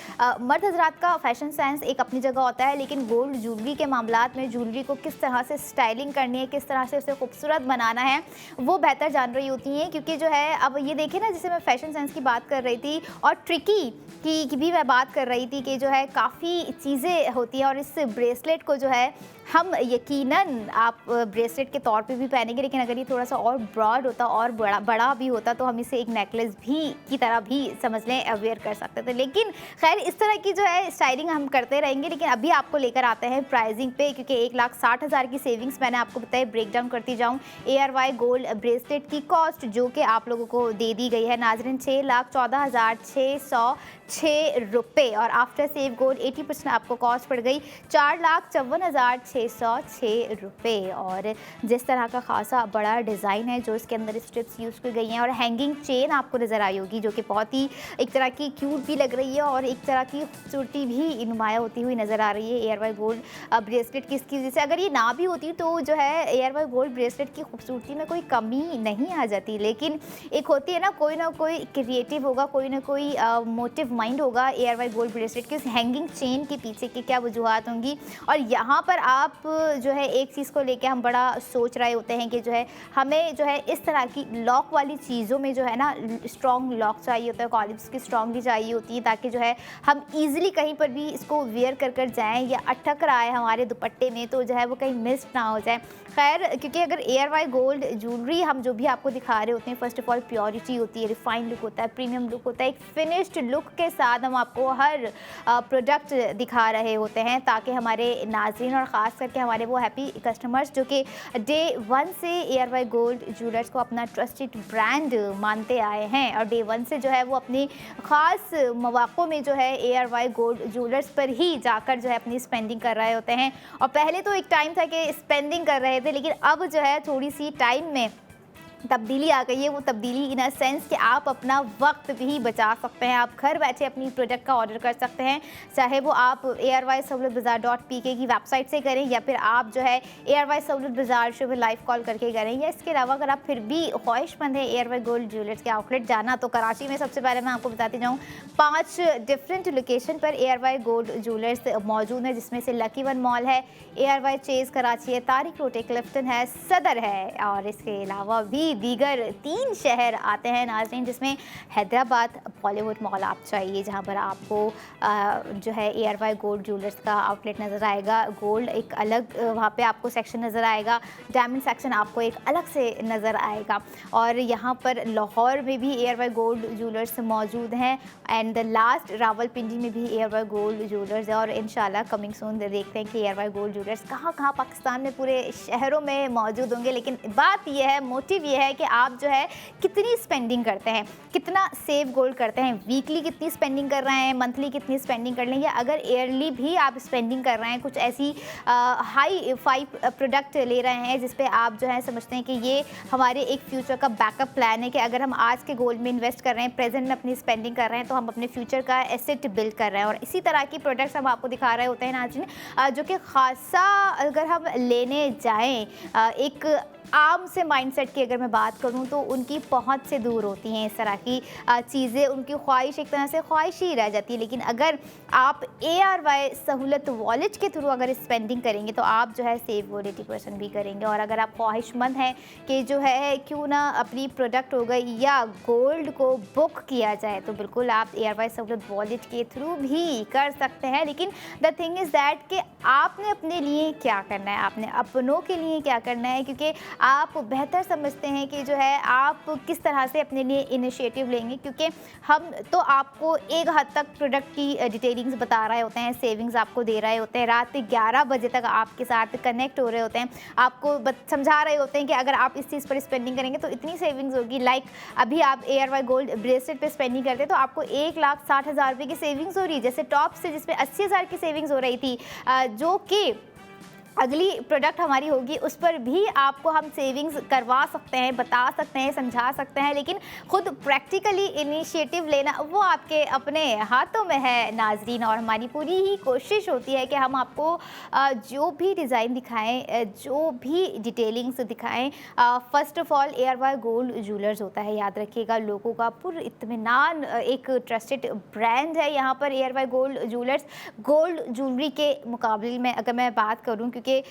मर्द हजरात का फैशन सेंस एक अपनी जगह होता है, लेकिन गोल्ड ज्वेलरी के मामलात में ज्वेलरी को किस तरह से स्टाइलिंग करनी है, किस तरह से उसे खूबसूरत बनाना है, वो बेहतर जान रही होती हैं। क्योंकि जो है अब ये देखें ना, जैसे मैं फैशन सेंस की बात कर रही थी और ट्रिकी की भी मैं बात कर रही थी कि जो है काफ़ी चीज़ें होती हैं, और इस ब्रेसलेट को जो है हम यकीनन आप ब्रेसलेट के तौर पे भी पहनेंगे, लेकिन अगर ये थोड़ा सा और ब्रॉड होता और बड़ा बड़ा भी होता तो हम इसे एक नेकलेस भी की तरह भी समझ लें वेयर कर सकते थे। लेकिन खैर इस तरह की जो है स्टाइलिंग हम करते रहेंगे, लेकिन अभी आपको लेकर आते हैं प्राइसिंग पे, क्योंकि 1,60,000 की सेविंग्स मैंने आपको बताया। ब्रेक डाउन करती जाऊँ ARY गोल्ड ब्रेसलेट की कॉस्ट जो कि आप लोगों को दे दी गई है नाज़रीन 6,14,606 रुपये, और आफ्टर सेव गोल्ड 80% आपको कॉस्ट पड़ गई 4,54,606 रुपये। और जिस तरह का खासा बड़ा डिज़ाइन है जो इसके अंदर स्ट्रिप्स यूज़ की गई हैं, और हैंगिंग चेन आपको नज़र आई होगी जो कि बहुत ही एक तरह की क्यूट भी लग रही है और एक तरह की खूबसूरती भी नुमाया होती हुई नज़र आ रही है ARY गोल्ड ब्रेसलेट की इसकी वजह से। अगर ये ना भी होती तो जो है ARY गोल्ड ब्रेसलेट की खूबसूरती में कोई कमी नहीं आ जाती, लेकिन एक होती है ना कोई क्रिएटिव होगा, कोई ना कोई मोटिव माइंड होगा ARY गोल्ड ब्रेसलेट की उस हैंगिंग चेन के पीछे की क्या वजूहत होंगी। और यहाँ पर आप जो है एक चीज़ को लेके हम बड़ा सोच रहे होते हैं कि जो है हमें जो है इस तरह की लॉक वाली चीज़ों में जो है ना स्ट्रॉन्ग लॉक चाहिए होता है, कॉलिप्स की स्ट्रॉन्ग भी चाहिए होती है, ताकि जो है हम ईजिली कहीं पर भी इसको वेयर कर जाएँ या अटक रहा है हमारे दुपट्टे में तो जो है वो कहीं मिस ना हो जाए। खैर क्योंकि अगर ARY गोल्ड ज्वेलरी हम जो भी आपको दिखा रहे होते हैं, फर्स्ट ऑफ ऑल प्योरिटी होती है, रिफाइंड लुक होता है, प्रीमियम लुक होता है, एक फिनिश्ड लुक के साथ हम आपको हर प्रोडक्ट दिखा रहे होते हैं, ताकि हमारे नाज़रीन और ख़ास करके हमारे वो हैप्पी कस्टमर्स जो कि डे 1 से ARY गोल्ड ज्वेलर्स को अपना ट्रस्टेड ब्रांड मानते आए हैं, और डे 1 से जो है वो अपनी ख़ास मौक़ों में जो है ARY गोल्ड ज्वेलर्स पर ही जाकर जो है अपनी स्पेंडिंग कर रहे होते हैं। और पहले तो एक टाइम था कि स्पेंडिंग कर रहे थे, लेकिन अब जो है थोड़ी सी टाइम में तब्दीली आ गई है। वो तब्दीली इन अ सेंस कि आप अपना वक्त भी बचा सकते हैं, आप घर बैठे अपनी प्रोडक्ट का ऑर्डर कर सकते हैं, चाहे वो आप ARYSahullatbazaar.pk की वेबसाइट से करें या फिर आप जो है ARY सहूलत बाज़ार शो में लाइव कॉल करके करें, या इसके अलावा अगर आप फिर भी ख्वाहिशमंद है ARY गोल्ड ज्वेलर्स के आउटलेट जाना, तो कराची में सबसे पहले मैं आपको बताती जाऊँ 5 डिफरेंट लोकेशन पर ARY गोल्ड ज्वेलर्स मौजूद है, जिसमें से लकी वन मॉल है, ARY चेज़ कराची है, तारिक रोड क्लिफ्टन है, सदर है, और इसके अलावा भी दीगर 3 शहर आते हैं नाज़रीन, जिसमें हैदराबाद बॉलीवुड मॉल आप चाहिए, जहां पर आपको जो है ARY गोल्ड ज्वेलर्स का आउटलेट नज़र आएगा। गोल्ड एक अलग वहां पे आपको सेक्शन नज़र आएगा, डायमंड सेक्शन आपको एक अलग से नज़र आएगा, और यहां पर लाहौर में भी ARY गोल्ड ज्वेलर्स मौजूद हैं, एंड द लास्ट रावलपिंडी में भी ARY गोल्ड ज्वेलर्स है। और इंशाल्लाह कमिंग सून देखते हैं कि ARY गोल्ड ज्वेलर्स कहाँ पाकिस्तान में पूरे शहरों में मौजूद होंगे। लेकिन बात यह है, मोटिव ये है कि आप जो है कितनी स्पेंडिंग करते हैं, कितना सेव गोल्ड करते हैं, वीकली कितनी स्पेंडिंग कर रहे हैं, मंथली कितनी स्पेंडिंग कर लेंगे, अगर ईयरली भी आप स्पेंडिंग कर रहे हैं, कुछ ऐसी हाई 5 प्रोडक्ट ले रहे हैं जिस पे आप जो है समझते हैं कि ये हमारे एक फ्यूचर का बैकअप प्लान है, कि अगर हम आज के गोल्ड में इन्वेस्ट कर रहे हैं, प्रेजेंट में अपनी स्पेंडिंग कर रहे हैं, तो हम अपने फ्यूचर का एसेट बिल्ड कर रहे हैं। और इसी तरह की प्रोडक्ट्स हम आपको दिखा रहे होते हैं नाज़रीन, जो कि खासा अगर हम लेने जाएँ एक आम से माइंडसेट की अगर मैं बात करूं तो उनकी पहुंच से दूर होती हैं इस तरह की चीज़ें, उनकी ख्वाहिश एक तरह से ख्वाहिश ही रह जाती है। लेकिन अगर आप ARY सहूलत वॉलेट के थ्रू अगर स्पेंडिंग करेंगे तो आप जो है सेव गोल्ड 80% भी करेंगे। और अगर आप ख्वाहिशमंद हैं कि जो है क्यों ना अपनी प्रोडक्ट हो गई या गोल्ड को बुक किया जाए, तो बिल्कुल आप ARY सहूलत वॉलेट के थ्रू भी कर सकते हैं। लेकिन द थिंग इज़ दैट कि आपने अपने लिए क्या करना है, आपने अपनों के लिए क्या करना है, क्योंकि आप बेहतर समझते हैं कि जो है आप किस तरह से अपने लिए इनिशिएटिव लेंगे, क्योंकि हम तो आपको एक हद तक प्रोडक्ट की डिटेलिंग्स बता रहे होते हैं, सेविंग्स आपको दे रहे होते हैं, रात 11 बजे तक आपके साथ कनेक्ट हो रहे होते हैं, आपको समझा रहे होते हैं कि अगर आप इस चीज़ पर स्पेंडिंग करेंगे तो इतनी सेविंग्स होगी। लाइक अभी आप ARY गोल्ड ब्रेसलेट पे स्पेंडिंग करते हैं तो आपको 1,60,000 रुपये की सेविंग्स हो रही है, जैसे टॉप से जिसमें 80,000 की सेविंग्स हो रही थी, जो कि अगली प्रोडक्ट हमारी होगी उस पर भी आपको हम सेविंग्स करवा सकते हैं, बता सकते हैं, समझा सकते हैं। लेकिन खुद प्रैक्टिकली इनिशिएटिव लेना वो आपके अपने हाथों में है नाजरीन, और हमारी पूरी ही कोशिश होती है कि हम आपको जो भी डिज़ाइन दिखाएं, जो भी डिटेलिंग्स दिखाएं, first of all ARY gold jewellers होता है, याद रखिएगा, लोगों का पुर इत्मीनान एक ट्रस्टेड ब्रांड है यहाँ पर ARY gold jewellers. Gold jewellery के मुकाबले में अगर मैं बात करूँ, क्योंकि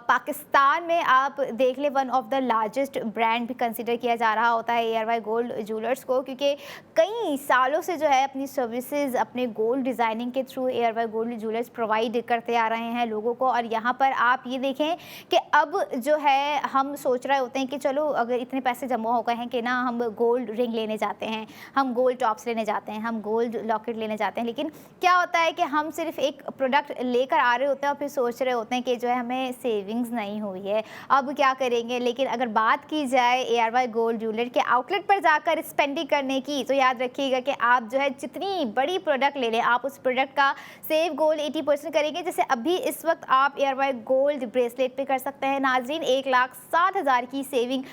पाकिस्तान में आप देख ले one of the largest brand भी कंसिडर किया जा रहा होता है ARY गोल्ड ज्वेलर्स को, क्योंकि कई सालों से जो है अपनी सर्विसेज अपने गोल्ड डिज़ाइनिंग के through ARY gold jewellers provide करते आ रहे हैं लोगों को। और यहाँ पर आप ये देखें कि अब जो है हम सोच रहे होते हैं कि चलो अगर इतने पैसे जमा हो गए हैं कि ना हम गोल्ड रिंग लेने जाते हैं, हम गोल्ड टॉप्स लेने जाते हैं, हम गोल्ड लॉकेट लेने जाते हैं, लेकिन क्या होता है कि हम सिर्फ एक प्रोडक्ट लेकर आ रहे होते हैं और फिर सोच रहे होते हैं कि जो है हमें सेविंग्स नहीं हुई है, अब क्या करेंगे। लेकिन अगर बात की जाए ARY गोल्ड ज्वेलर के आउटलेट पर जाकर स्पेंडिंग करने की, तो याद रखिएगा कि आप जो है जितनी बड़ी प्रोडक्ट ले लें आप उस प्रोडक्ट का सेव गोल्ड 80% करेंगे। जैसे अभी इस वक्त आप ARY गोल्ड ब्रेसलेट पे कर सकते हैं नाजरीन 1,60,000 की सेविंग।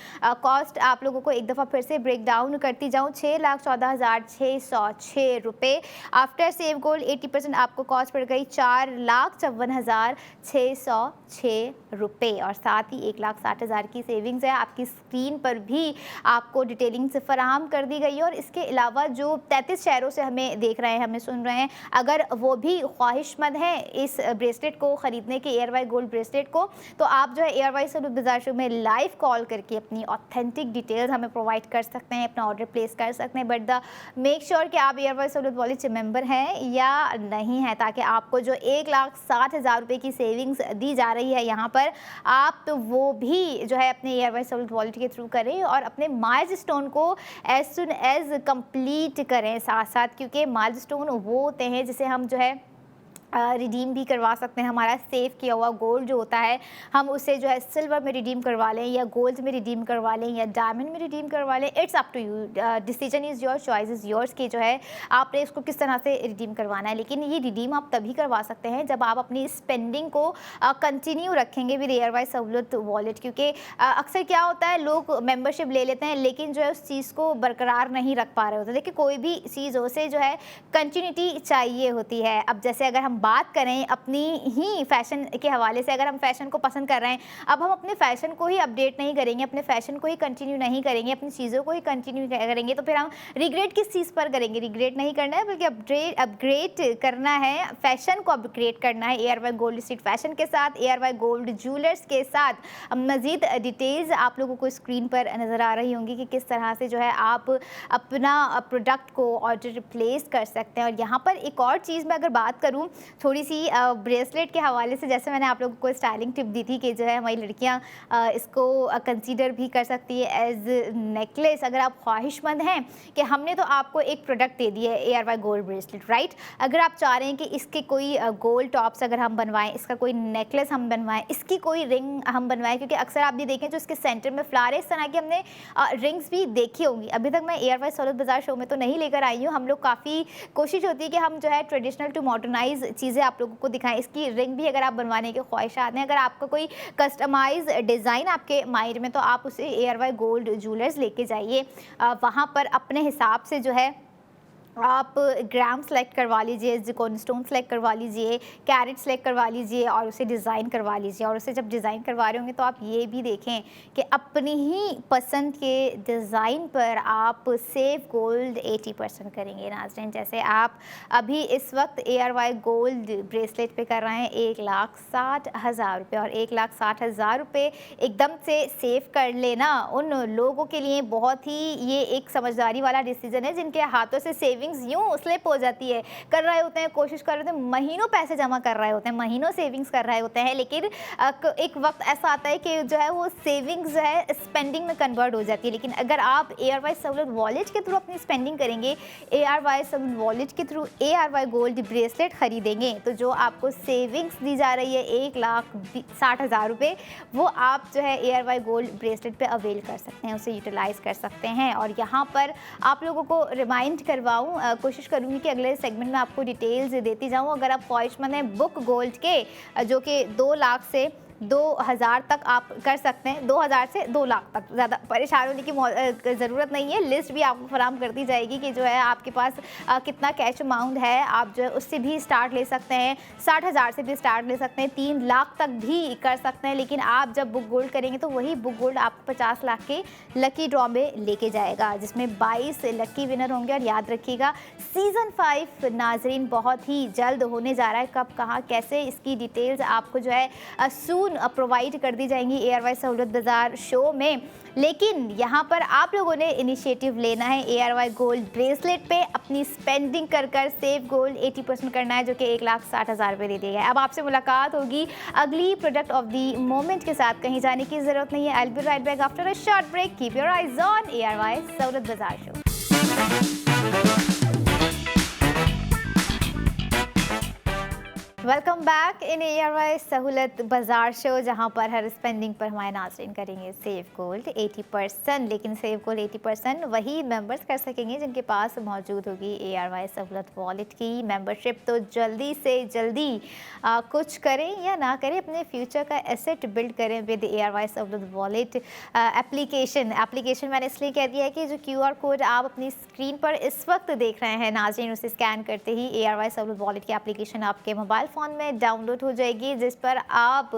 कॉस्ट आप लोगों को एक दफ़ा फिर से ब्रेक डाउन करती जाऊँ, 6,14,606 रुपये। आफ्टर सेव गोल्ड 80% आपको कॉस्ट पड़ गई 4,54,606 रुपये। और साथ ही 1,60,000 की सेविंग्स है आपकी स्क्रीन पर भी आपको डिटेलिंग से फराहम कर दी गई है। और इसके अलावा जो 33 शहरों से हमें देख रहे हैं, हमें सुन रहे हैं, अगर वो भी ख्वाहिशमंद हैं इस ब्रेसलेट को ख़रीदने के, ARY गोल्ड ब्रेसलेट को, तो आप जो है ARY सलूत बाज़ार शो में लाइव कॉल करके अपनी ऑथेंटिक डिटेल्स हमें प्रोवाइड कर सकते हैं, अपना ऑर्डर प्लेस कर सकते हैं। बट द मेक श्योर कि आप ARY सलूत वॉलेट मेंबर हैं या नहीं हैं, ताकि आपको जो 1,60,000 रुपये की सेविंग्स दी जा रही है यहाँ पर, आप तो वो भी जो है अपने ARY सलूत वॉलेट के थ्रू करें और अपने माइलस्टोन को एज सुन एज कंप्लीट करें साथ साथ, क्योंकि माइलस्टोन वो होते हैं जिसे हम जो है रिडीम भी करवा सकते हैं। हमारा सेव किया हुआ गोल्ड जो होता है हम उसे जो है सिल्वर में रिडीम करवा लें या गोल्ड में रिडीम करवा लें या डायमंड में रिडीम करवा लें, it's up to you, decision is your, choice is yours कि जो है आपने इसको किस तरह से रिडीम करवाना है। लेकिन ये रिडीम आप तभी करवा सकते हैं जब आप अपनी स्पेंडिंग को कंटिन्यू रखेंगे विद ARY सहूलत वॉलेट, क्योंकि अक्सर क्या होता है लोग मेंबरशिप ले लेते हैं लेकिन जो है उस चीज़ को बरकरार नहीं रख पा रहे होते। देखिए कोई भी चीज़ उसे जो है कंटिन्यूटी चाहिए होती है। अब जैसे अगर हम बात करें अपनी ही फैशन के हवाले से, अगर हम फैशन को पसंद कर रहे हैं, अब हम अपने फैशन को ही अपडेट नहीं करेंगे, अपने फैशन को ही कंटिन्यू नहीं करेंगे, अपनी चीज़ों को ही कंटिन्यू करेंगे, तो फिर हम रिग्रेट किस चीज़ पर करेंगे। रिग्रेट नहीं करना है बल्कि अपग्रेड करना है, फैशन को अपग्रेड करना है ARY गोल्ड स्ट्रीट फैशन के साथ, ARY गोल्ड ज्वेलर्स के साथ। मज़ीद डिटेल्स आप लोगों को स्क्रीन पर नज़र आ रही होंगी कि किस तरह से जो है आप अपना प्रोडक्ट को ऑर्डर प्लेस कर सकते हैं। और यहाँ पर एक और चीज़ मैं अगर बात करूँ थोड़ी सी ब्रेसलेट के हवाले से, जैसे मैंने आप लोगों को स्टाइलिंग टिप दी थी कि जो है हमारी लड़कियां इसको कंसीडर भी कर सकती है एज नेकलेस। अगर आप ख्वाहिशमंद हैं कि हमने तो आपको एक प्रोडक्ट दे दिया है ARY गोल्ड ब्रेसलेट, राइट, अगर आप चाह रहे हैं कि इसके कोई गोल्ड टॉप्स अगर हम बनवाएं, इसका कोई नेकलेस हम बनवाएं, इसकी कोई रिंग हम बनवाएं, क्योंकि अक्सर आप भी देखें जो इसके सेंटर में फ्लावर है, इस तरह की हमने रिंग्स भी देखी होंगी। अभी तक मैं ARY सहूलत बाज़ार शो में तो नहीं लेकर आई हूँ, हम लोग काफ़ी कोशिश होती है कि हम जो है ट्रेडिशनल टू मॉडर्नाइज चीज़ें आप लोगों को दिखाएं। इसकी रिंग भी अगर आप बनवाने के ख्वाहिशात हैं, अगर आपका कोई कस्टमाइज डिज़ाइन आपके माइंड में, तो आप उसे ARY गोल्ड ज्वेलर्स लेके जाइए, वहाँ पर अपने हिसाब से जो है आप ग्राम सेलेक्ट करवा लीजिए, ज़िरकॉन स्टोन सेलेक्ट करवा लीजिए, कैरेट सेलेक्ट करवा लीजिए और उसे डिज़ाइन करवा लीजिए। और उसे जब डिज़ाइन करवा रहे होंगे तो आप ये भी देखें कि अपनी ही पसंद के डिज़ाइन पर आप सेव गोल्ड 80% करेंगे नाज़रीन। जैसे आप अभी इस वक्त ARY गोल्ड ब्रेसलेट पे कर रहे हैं 1,60,000 रुपये, और 1,60,000 रुपये एकदम से सेव कर लेना उन लोगों के लिए बहुत ही ये एक समझदारी वाला डिसीजन है जिनके हाथों से सेविंग यूं स्लिप हो जाती है, कर रहे होते हैं, कोशिश कर रहे होते हैं, महीनों पैसे जमा कर रहे होते हैं, महीनों सेविंग्स कर रहे होते हैं, लेकिन एक वक्त ऐसा आता है कि जो है वो सेविंग्स जो है स्पेंडिंग में कन्वर्ट हो जाती है। लेकिन अगर आप ARY सहूलत वॉलेट के थ्रू अपनी स्पेंडिंग करेंगे, ARY सहूलत वॉलेट के थ्रू ARY गोल्ड ब्रेसलेट खरीदेंगे, तो जो आपको सेविंग्स दी जा रही है 1,60,000 रुपये, वो आप जो है ARY गोल्ड ब्रेसलेट पे अवेल कर सकते हैं, उसे यूटिलाइज़ कर सकते हैं। और यहाँ पर आप लोगों को रिमाइंड करवाऊँ, कोशिश करूँगी कि अगले सेगमेंट में आपको डिटेल्स देती जाऊँ। अगर आप ख्वाहिशमंद हैं बुक गोल्ड के, जो कि 2 लाख से 2,000 तक आप कर सकते हैं, 2,000 से 2 लाख तक, ज़्यादा परेशान होने की ज़रूरत नहीं है। लिस्ट भी आपको फराहम कर दी जाएगी कि जो है आपके पास कितना कैश अमाउंट है, आप जो है उससे भी स्टार्ट ले सकते हैं, 60,000 से भी स्टार्ट ले सकते हैं, 3 लाख तक भी कर सकते हैं। लेकिन आप जब बुक गोल्ड करेंगे तो वही बुक गोल्ड आपको 50 लाख के लकी ड्रॉ में लेके जाएगा, जिसमें 22 लकी विनर होंगे। और याद रखिएगा सीज़न 5 नाजरीन बहुत ही जल्द होने जा रहा है, कब कहाँ कैसे इसकी डिटेल्स आपको जो है सून सून प्रोवाइड कर दी जाएंगी ARY सहूलत बाज़ार शो में। लेकिन यहाँ पर आप लोगों ने इनिशिएटिव लेना है ARY गोल्ड ब्रेसलेट पे अपनी स्पेंडिंग कर सेव गोल्ड 80% करना है, जो कि 1,60,000 रुपये दे दिए गए। अब आपसे मुलाकात होगी अगली प्रोडक्ट ऑफ द मोमेंट के साथ, कहीं जाने की ज़रूरत नहीं है। I will be right back after a short break. Keep your eyes on ARY सहूलत बाज़ार show. Welcome back in ARY सहूलत बाज़ार शो, जहां पर हर स्पेंडिंग पर हमारे नाज़रीन करेंगे सेव गोल्ड 80%। लेकिन सेव गोल्ड 80% वही मेंबर्स कर सकेंगे जिनके पास मौजूद होगी ARY सहूलत वॉलेट की मेंबरशिप। तो जल्दी से जल्दी कुछ करें या ना करें, अपने फ्यूचर का एसेट बिल्ड करें विद ARY सहूलत वॉलेट एप्लीकेशन मैंने इसलिए कह दिया है कि जो QR कोड आप अपनी स्क्रीन पर इस वक्त देख रहे हैं नाज़रीन, उसे स्कैन करते ही ARY सहूलत वॉलेट की एप्लीकेशन आपके मोबाइल फ़ोन में डाउनलोड हो जाएगी, जिस पर आप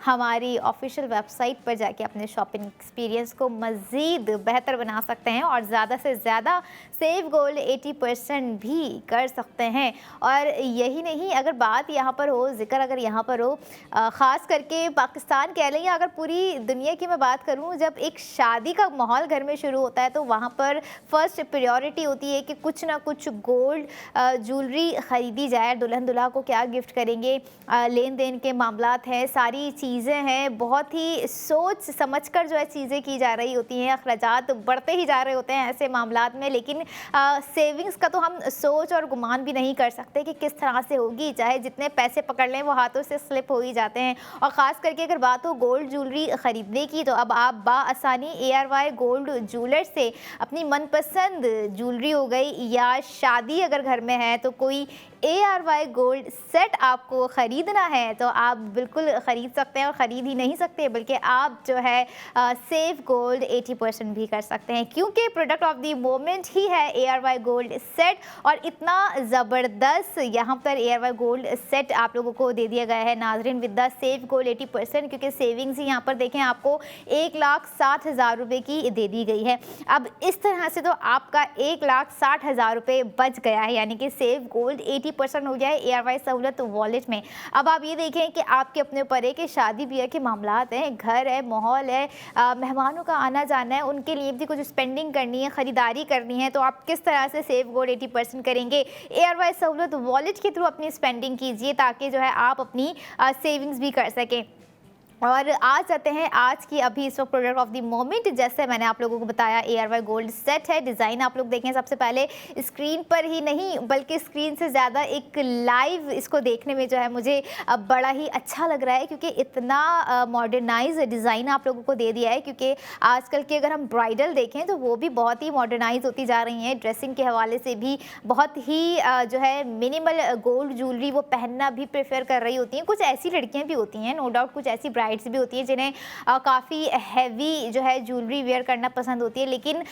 हमारी ऑफिशियल वेबसाइट पर जाके अपने शॉपिंग एक्सपीरियंस को मज़ीद बेहतर बना सकते हैं और ज़्यादा से ज़्यादा सेव गोल्ड 80% भी कर सकते हैं। और यही नहीं, अगर बात यहाँ पर हो, जिक्र अगर यहाँ पर हो, ख़ास करके पाकिस्तान कह लें या अगर पूरी दुनिया की मैं बात करूँ, जब एक शादी का माहौल घर में शुरू होता है तो वहाँ पर फर्स्ट प्रायोरिटी होती है कि कुछ ना कुछ गोल्ड ज्वेलरी ख़रीदी जाए। दुल्हन दुल्हा को क्या गिफ्ट करेंगे, लेन देन के मामलात हैं, सारी चीज़ें हैं, बहुत ही सोच समझकर जो है चीज़ें की जा रही होती हैं। अखराजात बढ़ते ही जा रहे होते हैं ऐसे मामलात में, लेकिन सेविंग्स का तो हम सोच और गुमान भी नहीं कर सकते कि किस तरह से होगी। चाहे जितने पैसे पकड़ लें वो हाथों से स्लिप हो ही जाते हैं। और ख़ास करके अगर बात हो गोल्ड ज्वेलरी ख़रीदने की, तो अब आप बाआसानी ARY गोल्ड ज्वेलर से अपनी मनपसंद ज्वेलरी हो गई या शादी अगर घर में है तो कोई ARY गोल्ड सेट आपको ख़रीदना है तो आप बिल्कुल ख़रीद सकते हैं। और ख़रीद ही नहीं सकते बल्कि आप जो है सेव गोल्ड 80% भी कर सकते हैं, क्योंकि प्रोडक्ट ऑफ द मोमेंट ही है ARY गोल्ड सेट। और इतना ज़बरदस्त यहाँ पर ARY गोल्ड सेट आप लोगों को दे दिया गया है नाजरीन विद द सेव गोल्ड 80%, क्योंकि सेविंग्स ही यहाँ पर देखें आपको 1,60,000 रुपये की दे दी गई है। अब इस तरह से तो आपका 1,60,000 रुपये बच गया है, यानी कि सेव गोल्ड 80% हो गया है ARY सहूलत वॉलेट में। अब आप ये देखें कि आपके अपने ऊपर है कि शादी ब्याह के मामलात हैं, घर है, माहौल है, मेहमानों का आना जाना है, उनके लिए भी कुछ स्पेंडिंग करनी है, ख़रीदारी करनी है, तो आप किस तरह से सेव गोल्ड 80% करेंगे। ARY सहूलत वॉलेट के थ्रू अपनी स्पेंडिंग कीजिए ताकि जो है आप अपनी सेविंग्स भी कर सकें। और आज जाते हैं आज की अभी इस वक्त प्रोडक्ट ऑफ द मोमेंट। जैसे मैंने आप लोगों को बताया ARY गोल्ड सेट है। डिज़ाइन आप लोग देखें सबसे पहले स्क्रीन पर ही नहीं बल्कि स्क्रीन से ज़्यादा एक लाइव इसको देखने में जो है मुझे बड़ा ही अच्छा लग रहा है, क्योंकि इतना मॉडर्नाइज डिज़ाइन आप लोगों को दे दिया है। क्योंकि आजकल के अगर हम ब्राइडल देखें तो वो भी बहुत ही मॉडर्नाइज होती जा रही हैं, ड्रेसिंग के हवाले से भी बहुत ही जो है मिनिमल गोल्ड ज्वेलरी वो पहनना भी प्रेफर कर रही होती हैं। कुछ ऐसी लड़कियाँ भी होती हैं, नो डाउट, कुछ ऐसी भी होती है जिन्हें काफ़ी हैवी जो है ज्वेलरी वेयर करना पसंद होती है। लेकिन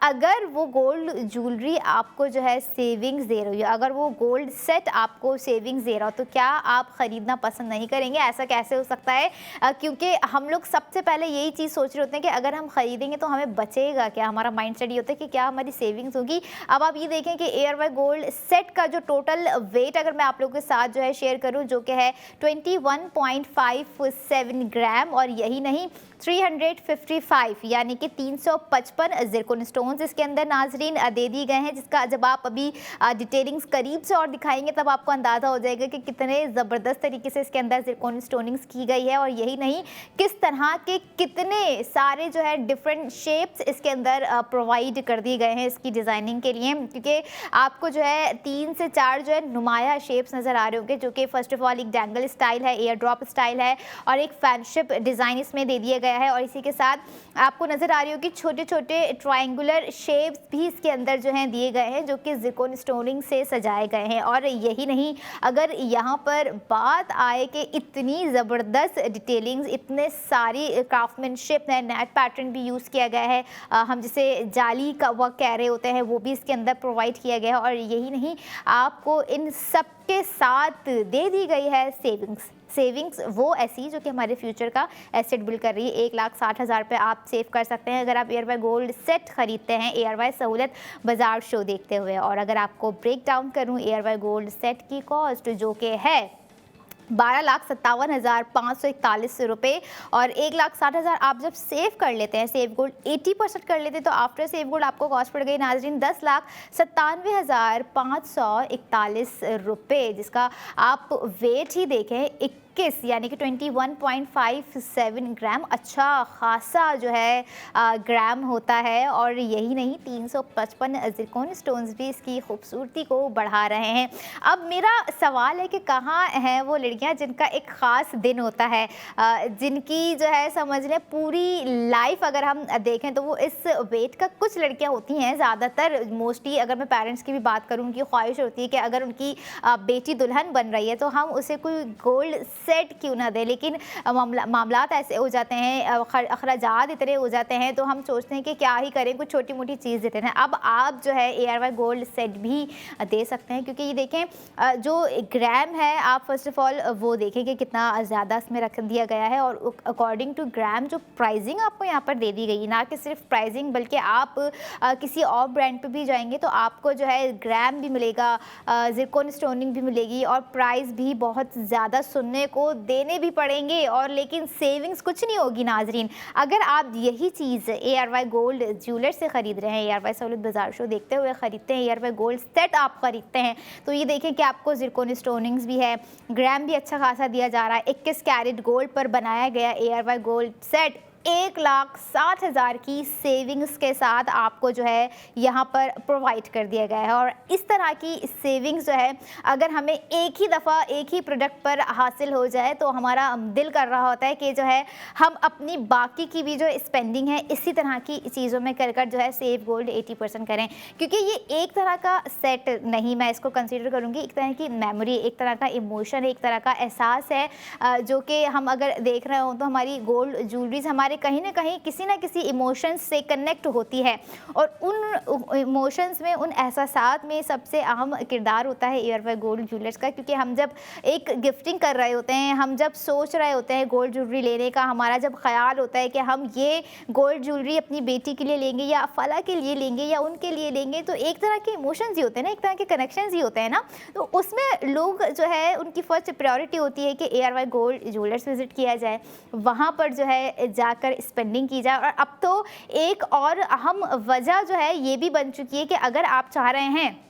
अगर वो गोल्ड ज्वेलरी आपको जो है सेविंग्स दे रही है, अगर वो गोल्ड सेट आपको सेविंग्स दे रहा हो, तो क्या आप ख़रीदना पसंद नहीं करेंगे? ऐसा कैसे हो सकता है? क्योंकि हम लोग सबसे पहले यही चीज़ सोच रहे होते हैं कि अगर हम ख़रीदेंगे तो हमें बचेगा क्या। हमारा माइंड सेट ये होता है कि क्या हमारी सेविंग्स होगी। अब आप ये देखें कि ARY गोल्ड सेट का जो टोटल वेट अगर मैं आप लोगों के साथ जो है शेयर करूं, जो कि है 21.57 ग्राम, और यही नहीं 355 यानी कि 355 ज़िरकॉन स्टोन्स इसके अंदर नाजरीन दे दिए गए हैं, जिसका जब आप अभी डिटेलिंग्स करीब से और दिखाएंगे तब आपको अंदाज़ा हो जाएगा कि कितने ज़बरदस्त तरीके से इसके अंदर ज़िरकॉन स्टोनिंग्स की गई है। और यही नहीं, किस तरह के कितने सारे जो है डिफरेंट शेप्स इसके अंदर प्रोवाइड कर दिए गए हैं इसकी डिज़ाइनिंग के लिए। क्योंकि आपको जो है 3 से 4 जो है नुमाया शेप्स नज़र आ रहे होंगे, जो कि फ़र्स्ट ऑफ ऑल एक डैंगल स्टाइल है, एयर ड्रॉप स्टाइल है, और एक फैनशिप डिज़ाइन इसमें दे दिया गया है। और इसी के साथ आपको नज़र आ रही होगी छोटे छोटे ट्रायंगुलर शेप्स भी इसके अंदर जो हैं दिए गए हैं, जो कि ज़िरकॉन स्टोनिंग से सजाए गए हैं। और यही नहीं, अगर यहाँ पर बात आए कि इतनी ज़बरदस्त डिटेलिंग्स, इतने सारी क्राफ्टमैनशिप है, नेट पैटर्न भी यूज़ किया गया है, हम जिसे जाली का वर्क कह रहे होते हैं, वो भी इसके अंदर प्रोवाइड किया गया है। और यही नहीं, आपको इन सब के साथ दे दी गई है सेविंग्स वो ऐसी जो कि हमारे फ्यूचर का एसेट बिल्ड कर रही है। 1,60,000 रुपये आप सेव कर सकते हैं अगर आप ARY गोल्ड सेट खरीदते हैं ARY सहूलत बाज़ार शो देखते हुए। और अगर आपको ब्रेक डाउन करूँ ARY गोल्ड सेट की कॉस्ट, जो कि है 12,57,541 और 1,60,000 आप जब सेव कर लेते हैं, सेव गोल्ड 80% कर लेते हैं, तो आफ्टर सेव गोल्ड आपको कॉस्ट पड़ गई नाजरीन 10,97,541 रुपये, जिसका आप वेट ही देखें 21 यानी कि 21.57 ग्राम। अच्छा खासा जो है ग्राम होता है। और यही नहीं, 355 ज़िरकॉन स्टोन्स भी इसकी खूबसूरती को बढ़ा रहे हैं। अब मेरा सवाल है कि कहाँ हैं वो लड़कियां जिनका एक ख़ास दिन होता है, जिनकी जो है समझ लें पूरी लाइफ अगर हम देखें तो वो इस वेट का, कुछ लड़कियां होती हैं, ज़्यादातर मोस्टली अगर मैं पेरेंट्स की भी बात करूँ, उनकी ख्वाहिश होती है कि अगर उनकी बेटी दुल्हन बन रही है तो हम उसे कोई गोल्ड सेट क्यों ना दे, लेकिन मामलात ऐसे हो जाते हैं, अखराजात इतने हो जाते हैं, तो हम सोचते हैं कि क्या ही करें, कुछ छोटी मोटी चीज़ देते हैं। अब आप जो है ARY गोल्ड सेट भी दे सकते हैं, क्योंकि ये देखें जो ग्राम है, आप फर्स्ट ऑफ ऑल वो देखें कि कितना ज़्यादा इसमें रख दिया गया है, और अकॉर्डिंग टू ग्राम जो प्राइसिंग आपको यहाँ पर दे दी गई, ना कि सिर्फ प्राइसिंग बल्कि आप किसी और ब्रांड पे भी जाएंगे तो आपको जो है ग्राम भी मिलेगा, ज़िरकॉन स्टोनिंग भी मिलेगी, और प्राइस भी बहुत ज़्यादा सुनने को देने भी पड़ेंगे, और लेकिन सेविंग्स कुछ नहीं होगी नाजरीन। अगर आप यही चीज़ ARY गोल्ड ज्वेलर से ख़रीद रहे हैं, ARY सहूलत बाजार शो देखते हुए ख़रीदते हैं, ARY गोल्ड सेट आप ख़रीदते हैं, तो ये देखें कि आपको ज़िरकॉन स्टोनिंग्स भी है, ग्राम भी अच्छा खासा दिया जा रहा है। 21 कैरेट गोल्ड पर बनाया गया ARY गोल्ड सेट 1,60,000 की सेविंग्स के साथ आपको जो है यहाँ पर प्रोवाइड कर दिया गया है। और इस तरह की सेविंग्स जो है अगर हमें एक ही दफ़ा एक ही प्रोडक्ट पर हासिल हो जाए तो हमारा दिल कर रहा होता है कि जो है हम अपनी बाकी की भी जो स्पेंडिंग है इसी तरह की चीज़ों में कर कर जो है सेव गोल्ड 80% करें, क्योंकि ये एक तरह का सेट नहीं, मैं इसको कंसीडर करूँगी एक तरह की मेमोरी, एक तरह का इमोशन, एक तरह का एहसास है, जो कि हम अगर देख रहे हो तो हमारी गोल्ड ज्वेलरीज हमारे कहीं ना कहीं किसी ना किसी इमोशंस से कनेक्ट होती है, और उन इमोशंस में, उन एहसासात में सबसे अहम किरदार होता है ARY गोल्ड ज्वेलर्स का। क्योंकि हम जब एक गिफ्टिंग कर रहे होते हैं, हम जब सोच रहे होते हैं गोल्ड ज्वेलरी लेने का, हमारा जब ख्याल होता है कि हम ये गोल्ड ज्वेलरी अपनी बेटी के लिए लेंगे या फला के लिए लेंगे या उनके लिए लेंगे, तो एक तरह के इमोशंस ही होते हैं ना, एक तरह के कनेक्शंस ही होते हैं ना, तो उसमें लोग जो है उनकी फर्स्ट प्रायोरिटी होती है कि ARY गोल्ड ज्वेलर्स विजिट किया जाए, वहाँ पर जो है जाकर स्पेंडिंग की जाए। और अब तो एक और अहम वजह जो है ये भी बन चुकी है कि अगर आप चाह रहे हैं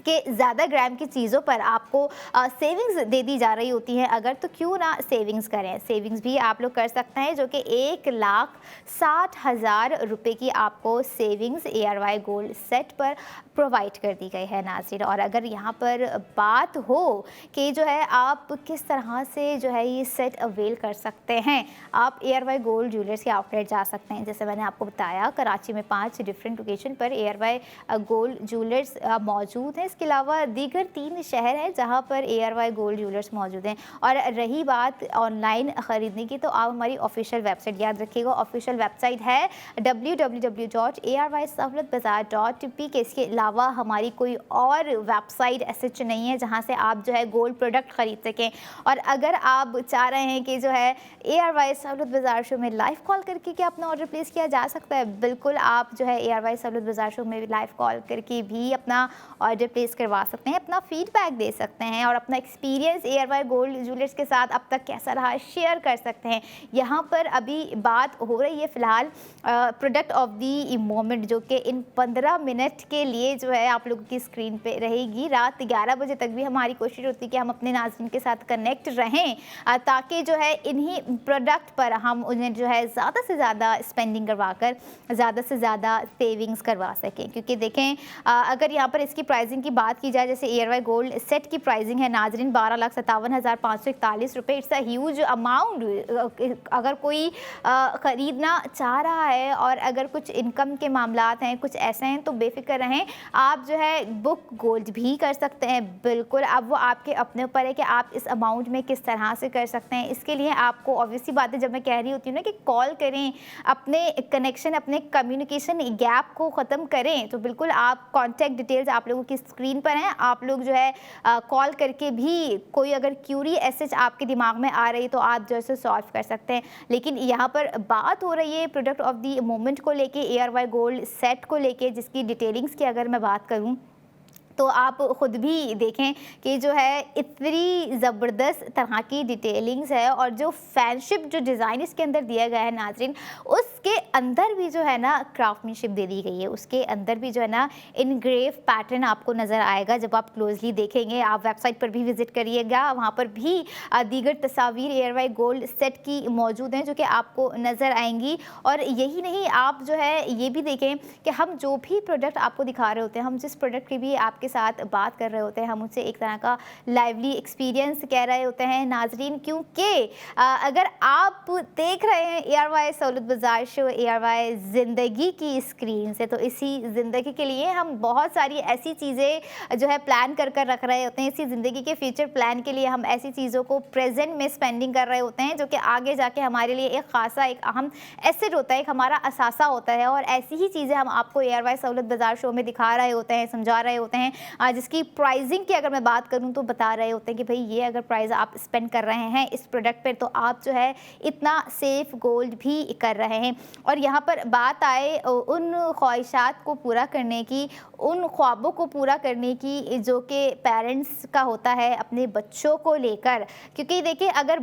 कि ज़्यादा ग्राम की चीज़ों पर आपको सेविंग्स दे दी जा रही होती हैं अगर, तो क्यों ना सेविंग्स करें। सेविंग्स भी आप लोग कर सकते हैं, जो कि 1,60,000 रुपये की आपको सेविंग्स ARY गोल्ड सेट पर प्रोवाइड कर दी गई है नाज़रीन। और अगर यहाँ पर बात हो कि जो है आप किस तरह से जो है ये सेट अवेल कर सकते हैं, आप ARY गोल्ड ज्वेलर्स के आउटलेट जा सकते हैं। जैसे मैंने आपको बताया, कराची में 5 डिफरेंट लोकेशन पर ARY गोल्ड ज्वेलर्स मौजूद हैं। इसके अलावा दीगर 3 शहर हैं जहां पर ARY गोल्ड ज्वेलर्स मौजूद हैं। और रही बात ऑनलाइन ख़रीदने की, तो आप हमारी ऑफिशियल वेबसाइट याद रखिएगा, ऑफिशियल वेबसाइट है www.arysahoolatbazaar.pk। इसके अलावा हमारी कोई और वेबसाइट ऐसे नहीं है जहां से आप जो है गोल्ड प्रोडक्ट ख़रीद सकें। और अगर आप चाह रहे हैं कि जो है ARY सहूलत बाजार शो में लाइव कॉल करके क्या अपना ऑर्डर प्लेस किया जा सकता है, बिल्कुल आप जो है ARY सहूलत बाजार शो में लाइव कॉल करके भी अपना ऑर्डर प्लेस करवा सकते हैं, अपना फीडबैक दे सकते हैं, और अपना एक्सपीरियंस ARY गोल्ड ज्वेलर्स के साथ अब तक कैसा रहा शेयर कर सकते हैं। यहाँ पर अभी बात हो रही है फ़िलहाल प्रोडक्ट ऑफ द मोमेंट, जो कि इन 15 मिनट के लिए जो है आप लोगों की स्क्रीन पे रहेगी। रात 11 बजे तक भी हमारी कोशिश होती है कि हम अपने नाज़रीन के साथ कनेक्ट रहें, ताकि जो है इन्हीं प्रोडक्ट पर हम उन्हें जो है ज़्यादा से ज़्यादा स्पेंडिंग करवा कर ज़्यादा से ज़्यादा सेविंग्स करवा सकें। क्योंकि देखें अगर यहाँ पर इसकी प्राइसिंग की बात की जाए, जैसे ARY गोल्ड सेट की प्राइसिंग है नाजरीन 12,57,541 रुपये। It's a huge amount. अगर कोई ख़रीदना चाह रहा है और अगर कुछ इनकम के मामलात हैं, कुछ ऐसे हैं, तो बेफिक्र रहें, आप जो है बुक गोल्ड भी कर सकते हैं। बिल्कुल, अब वो आपके अपने ऊपर है कि आप इस अमाउंट में किस तरह से कर सकते हैं। इसके लिए आपको ऑब्वियसली बात है, जब मैं कह रही होती हूँ ना कि कॉल करें, अपने कनेक्शन, अपने कम्युनिकेशन गैप को ख़त्म करें, तो बिल्कुल आप कॉन्टैक्ट डिटेल्स आप लोगों की स्क्रीन पर हैं, आप लोग जो है कॉल करके भी कोई अगर क्यूरी ऐसे आपके दिमाग में आ रही तो आप जो है सॉल्व कर सकते हैं। लेकिन यहाँ पर बात हो रही है प्रोडक्ट ऑफ द मोमेंट को लेके, ARY गोल्ड सेट को लेके, जिसकी डिटेलिंग्स की अगर मैं बात करूँ तो आप ख़ुद भी देखें कि जो है इतनी ज़बरदस्त तरह की डिटेलिंग्स है और जो फैनशिप जो डिज़ाइन इसके अंदर दिया गया है नाज़रीन, उसके अंदर भी जो है ना क्राफ्टमैनशिप दे दी गई है। उसके अंदर भी जो है ना इनग्रेव पैटर्न आपको नज़र आएगा जब आप क्लोजली देखेंगे। आप वेबसाइट पर भी विज़िट करिएगा, वहाँ पर भी दीगर तस्वीर एयरवाई गोल्ड सेट की मौजूद हैं जो कि आपको नज़र आएंगी। और यही नहीं, आप जो है ये भी देखें कि हम जो भी प्रोडक्ट आपको दिखा रहे होते हैं, हम जिस प्रोडक्ट की भी आपके साथ बात कर रहे होते हैं, हम उनसे एक तरह का लाइवली एक्सपीरियंस कह रहे होते हैं नाजरीन। क्योंकि अगर आप देख रहे हैं एआरवाई सहूलत बाज़ार शो एआरवाई ज़िंदगी की स्क्रीन से, तो इसी ज़िंदगी के लिए हम बहुत सारी ऐसी चीज़ें जो है प्लान कर कर रख रहे होते हैं। इसी ज़िंदगी के फ्यूचर प्लान के लिए हम ऐसी चीज़ों को प्रेजेंट में स्पेंडिंग कर रहे होते हैं जो कि आगे जाके हमारे लिए एक खासा एक अहम एसेट होता है, एक हमारा असासा होता है। और ऐसी ही चीज़ें हम आपको एआरवाई सहूलत बाज़ार शो में दिखा रहे होते हैं, समझा रहे होते हैं। जिसकी प्राइसिंग की अगर मैं बात करूं तो बता रहे होते हैं कि भाई ये अगर प्राइस आप स्पेंड कर रहे हैं इस प्रोडक्ट पर तो आप जो है इतना सेफ गोल्ड भी कर रहे हैं। और यहाँ पर बात आए उन ख्वाहिशात को पूरा करने की, उन ख्वाबों को पूरा करने की जो कि पेरेंट्स का होता है अपने बच्चों को लेकर। क्योंकि देखिए, अगर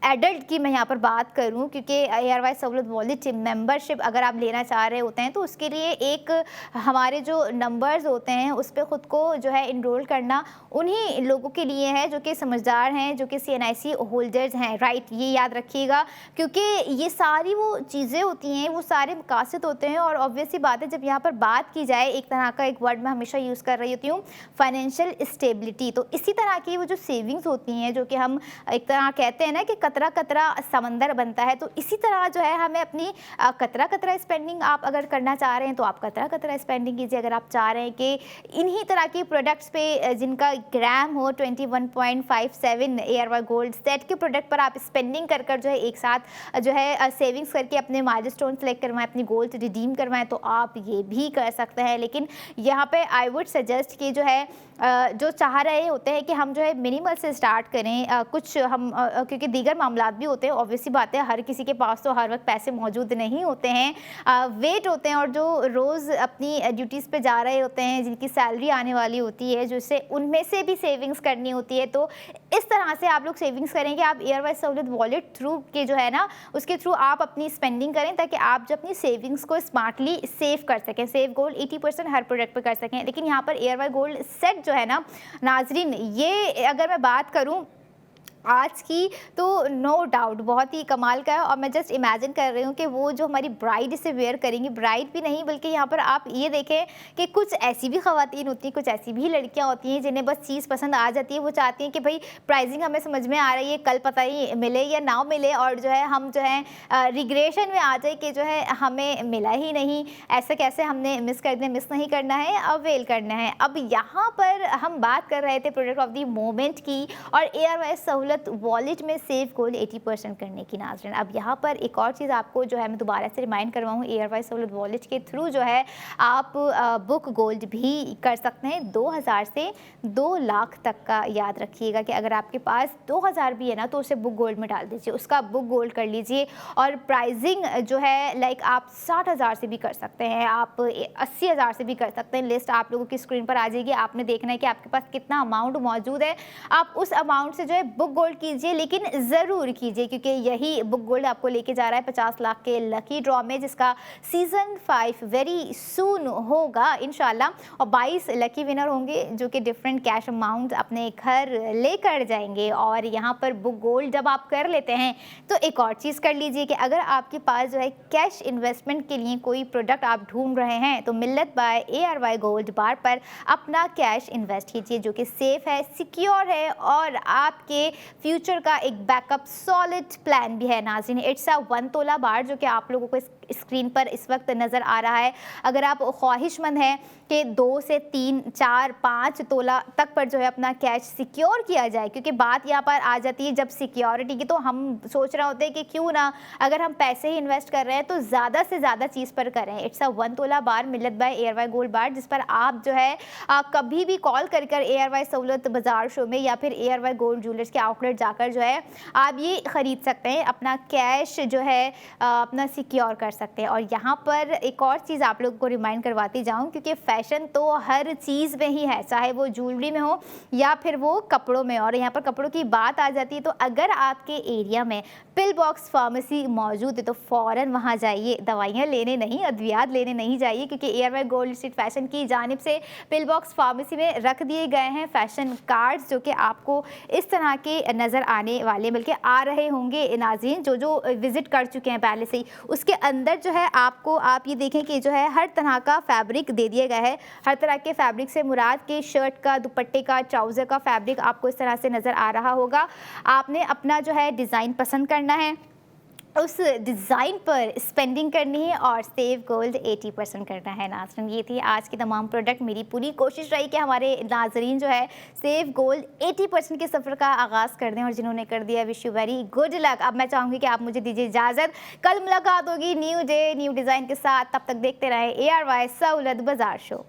एडल्ट की मैं यहाँ पर बात करूँ, क्योंकि एआरवाई सहूलत वॉलेट मेंबरशिप अगर आप लेना चाह रहे होते हैं तो उसके लिए एक हमारे जो नंबर्स होते हैं उस पर ख़ुद को जो है इनरोल करना उन्हीं लोगों के लिए है जो कि समझदार हैं, जो कि CNIC होल्डर्स हैं, राइट। ये याद रखिएगा, क्योंकि ये सारी वो चीज़ें होती हैं, वो सारे मकासद होते हैं। और ऑब्वियसली बात है, जब यहाँ पर बात की जाए, एक तरह का एक वर्ड मैं हमेशा यूज़ कर रही होती हूँ, फाइनेंशियल स्टेबिलिटी। तो इसी तरह की वो जो सेविंग्स होती हैं, जो कि हम एक तरह कहते हैं ना कि कतरा कतरा समंदर बनता है, तो इसी तरह जो है हमें अपनी कतरा कतरा स्पेंडिंग आप अगर करना चाह रहे हैं तो आप कतरा कतरा स्पेंडिंग कीजिए। अगर आप चाह रहे हैं कि इन्हीं तरह की प्रोडक्ट्स पे जिनका ग्राम हो 21.57 एआरवाई गोल्ड सेट के प्रोडक्ट पर आप स्पेंडिंग कर कर जो है एक साथ जो है सेविंग्स करके अपने माइलस्टोन सेलेक्ट करवाएं, अपनी गोल्ड रिडीम करवाएं, तो आप ये भी कर सकते हैं। लेकिन यहाँ पे आई वुड सजेस्ट कि जो है जो चाह रहे होते हैं कि हम जो है मिनिमल से स्टार्ट करें, कुछ हम क्योंकि दीगर मामलात भी होते हैं, ऑब्वियसली बात है, हर किसी के पास तो हर वक्त पैसे मौजूद नहीं होते हैं, वेट होते हैं, और जो रोज़ अपनी ड्यूटीज़ पे जा रहे होते हैं, जिनकी सैलरी आने वाली होती है, जिससे उनमें से भी सेविंग्स करनी होती है। तो इस तरह से आप लोग सेविंग्स करेंगे, आप एआरवाई सहूलत वॉलेट थ्रू के जो है ना उसके थ्रू आप अपनी स्पेंडिंग करें, ताकि आप जो अपनी सेविंग्स को स्मार्टली सेव कर सकें। सेव गोल्ड 80% हर प्रोडक्ट पर कर सकें। लेकिन यहाँ पर एआरवाई गोल्ड सेट जो है ना नाजरीन, ये अगर मैं बात करूँ आज की, तो नो डाउट बहुत ही कमाल का है। और मैं जस्ट इमेजिन कर रही हूँ कि वो जो हमारी ब्राइड इसे वेयर करेंगी, ब्राइड भी नहीं बल्कि यहाँ पर आप ये देखें कि कुछ ऐसी भी ख़वातीन होती हैं, कुछ ऐसी भी लड़कियाँ होती हैं जिन्हें बस चीज़ पसंद आ जाती है, वो चाहती हैं कि भाई प्राइसिंग हमें समझ में आ रही है, कल पता ही मिले या ना मिले, और जो है हम जो है रिग्रेशन में आ जाए कि जो है हमें मिला ही नहीं, ऐसा कैसे हमने मिस कर दिया। मिस नहीं करना है, अवेल करना है। अब यहाँ पर हम बात कर रहे थे प्रोडक्ट ऑफ द मोमेंट की और एआरवाई सहूलत वॉलेट में सेव गोल्ड 80% करने की नाज़रीन। अब यहाँ पर एक और चीज़ आपको जो है मैं दोबारा से रिमाइंड करवाऊँ, एआरवाई सहूलत वॉलेट के थ्रू जो है आप बुक गोल्ड भी कर सकते हैं 2000 से 2 लाख तक का। याद रखिएगा कि अगर आपके पास 2000 भी है ना तो उसे बुक गोल्ड में डाल दीजिए, उसका बुक गोल्ड कर लीजिए। और प्राइसिंग जो है लाइक आप 60,000 से भी कर सकते हैं, आप 80,000 से भी कर सकते हैं। लिस्ट आप लोगों की स्क्रीन पर आ जाएगी, आपने देखना है कि आपके पास कितना अमाउंट मौजूद है, आप उस अमाउंट से जो है बुक गोल्ड कीजिए। लेकिन ज़रूर कीजिए, क्योंकि यही बुक गोल्ड आपको लेके जा रहा है 50 लाख के लकी ड्रॉ में, जिसका सीज़न 5 वेरी सून होगा इंशाल्लाह। और 22 लकी विनर होंगे जो कि डिफरेंट कैश अमाउंट अपने घर लेकर जाएंगे। और यहाँ पर बुक गोल्ड जब आप कर लेते हैं तो एक और चीज़ कर लीजिए कि अगर आपके पास जो है कैश इन्वेस्टमेंट के लिए कोई प्रोडक्ट आप ढूंढ रहे हैं तो मिल्लत बाय एआरवाई गोल्ड बार पर अपना कैश इन्वेस्ट कीजिए, जो कि सेफ है, सिक्योर है और आपके फ्यूचर का एक बैकअप सॉलिड प्लान भी है नाज़रीन। इट्स अ 1 तोला बार जो कि आप लोगों को स्क्रीन पर इस वक्त नज़र आ रहा है। अगर आप ख्वाहिशमंद हैं कि 2 से 3, 4, 5 तोला तक पर जो है अपना कैश सिक्योर किया जाए, क्योंकि बात यहाँ पर आ जाती है जब सिक्योरिटी की, तो हम सोच रहे होते हैं कि क्यों ना अगर हम पैसे ही इन्वेस्ट कर रहे हैं तो ज़्यादा से ज़्यादा चीज़ पर करें। इट्स अ 1 तोला बार मिल्लत बाय एआरवाई गोल्ड बार, जिस पर आप जो है कभी भी कॉल कर एआरवाई सहूलत बाज़ार शो में या फिर एआरवाई गोल्ड ज्वेलर्स के आउटलेट जाकर जो है आप ये ख़रीद सकते हैं, अपना कैश जो है अपना सिक्योर कर सकते हैं। और यहाँ पर एक और चीज़ आप लोगों को रिमाइंड करवाती जाऊँ, क्योंकि फ़ैशन तो हर चीज़ में ही है, चाहे वो ज्वेलरी में हो या फिर वो कपड़ों में। और यहाँ पर कपड़ों की बात आ जाती है तो अगर आपके एरिया में पिल बॉक्स फार्मेसी मौजूद है तो फ़ौरन वहाँ जाइए, दवाइयाँ लेने नहीं, अद्वियात लेने नहीं जाइए, क्योंकि ARY गोल्ड स्ट्रीट फैशन की जानिब से पिल बॉक्स फार्मेसी में रख दिए गए हैं फैशन कार्ड्स, जो कि आपको इस तरह के नज़र आने वाले, बल्कि आ रहे होंगे नाज़रीन जो विज़िट कर चुके हैं पहले से ही। उसके अंदर जो है आपको, आप ये देखें कि जो है हर तरह का फैब्रिक दे दिया गया है। हर तरह के फैब्रिक से मुराद के शर्ट का, दुपट्टे का, ट्राउज़र का फैब्रिक आपको इस तरह से नज़र आ रहा होगा। आपने अपना जो है डिज़ाइन पसंद करना है, उस डिज़ाइन पर स्पेंडिंग करनी है और सेव गोल्ड 80% करना है नाज़रीन। ये थी आज की तमाम प्रोडक्ट। मेरी पूरी कोशिश रही कि हमारे नाज़रीन जो है सेव गोल्ड 80% के सफ़र का आगाज़ कर दें, और जिन्होंने कर दिया wish you very good luck. अब मैं चाहूँगी कि आप मुझे दीजिए इजाज़त। कल मुलाकात होगी न्यू डे न्यू डिज़ाइन के साथ। तब तक देखते रहें ARY सहूलत बाज़ार शो।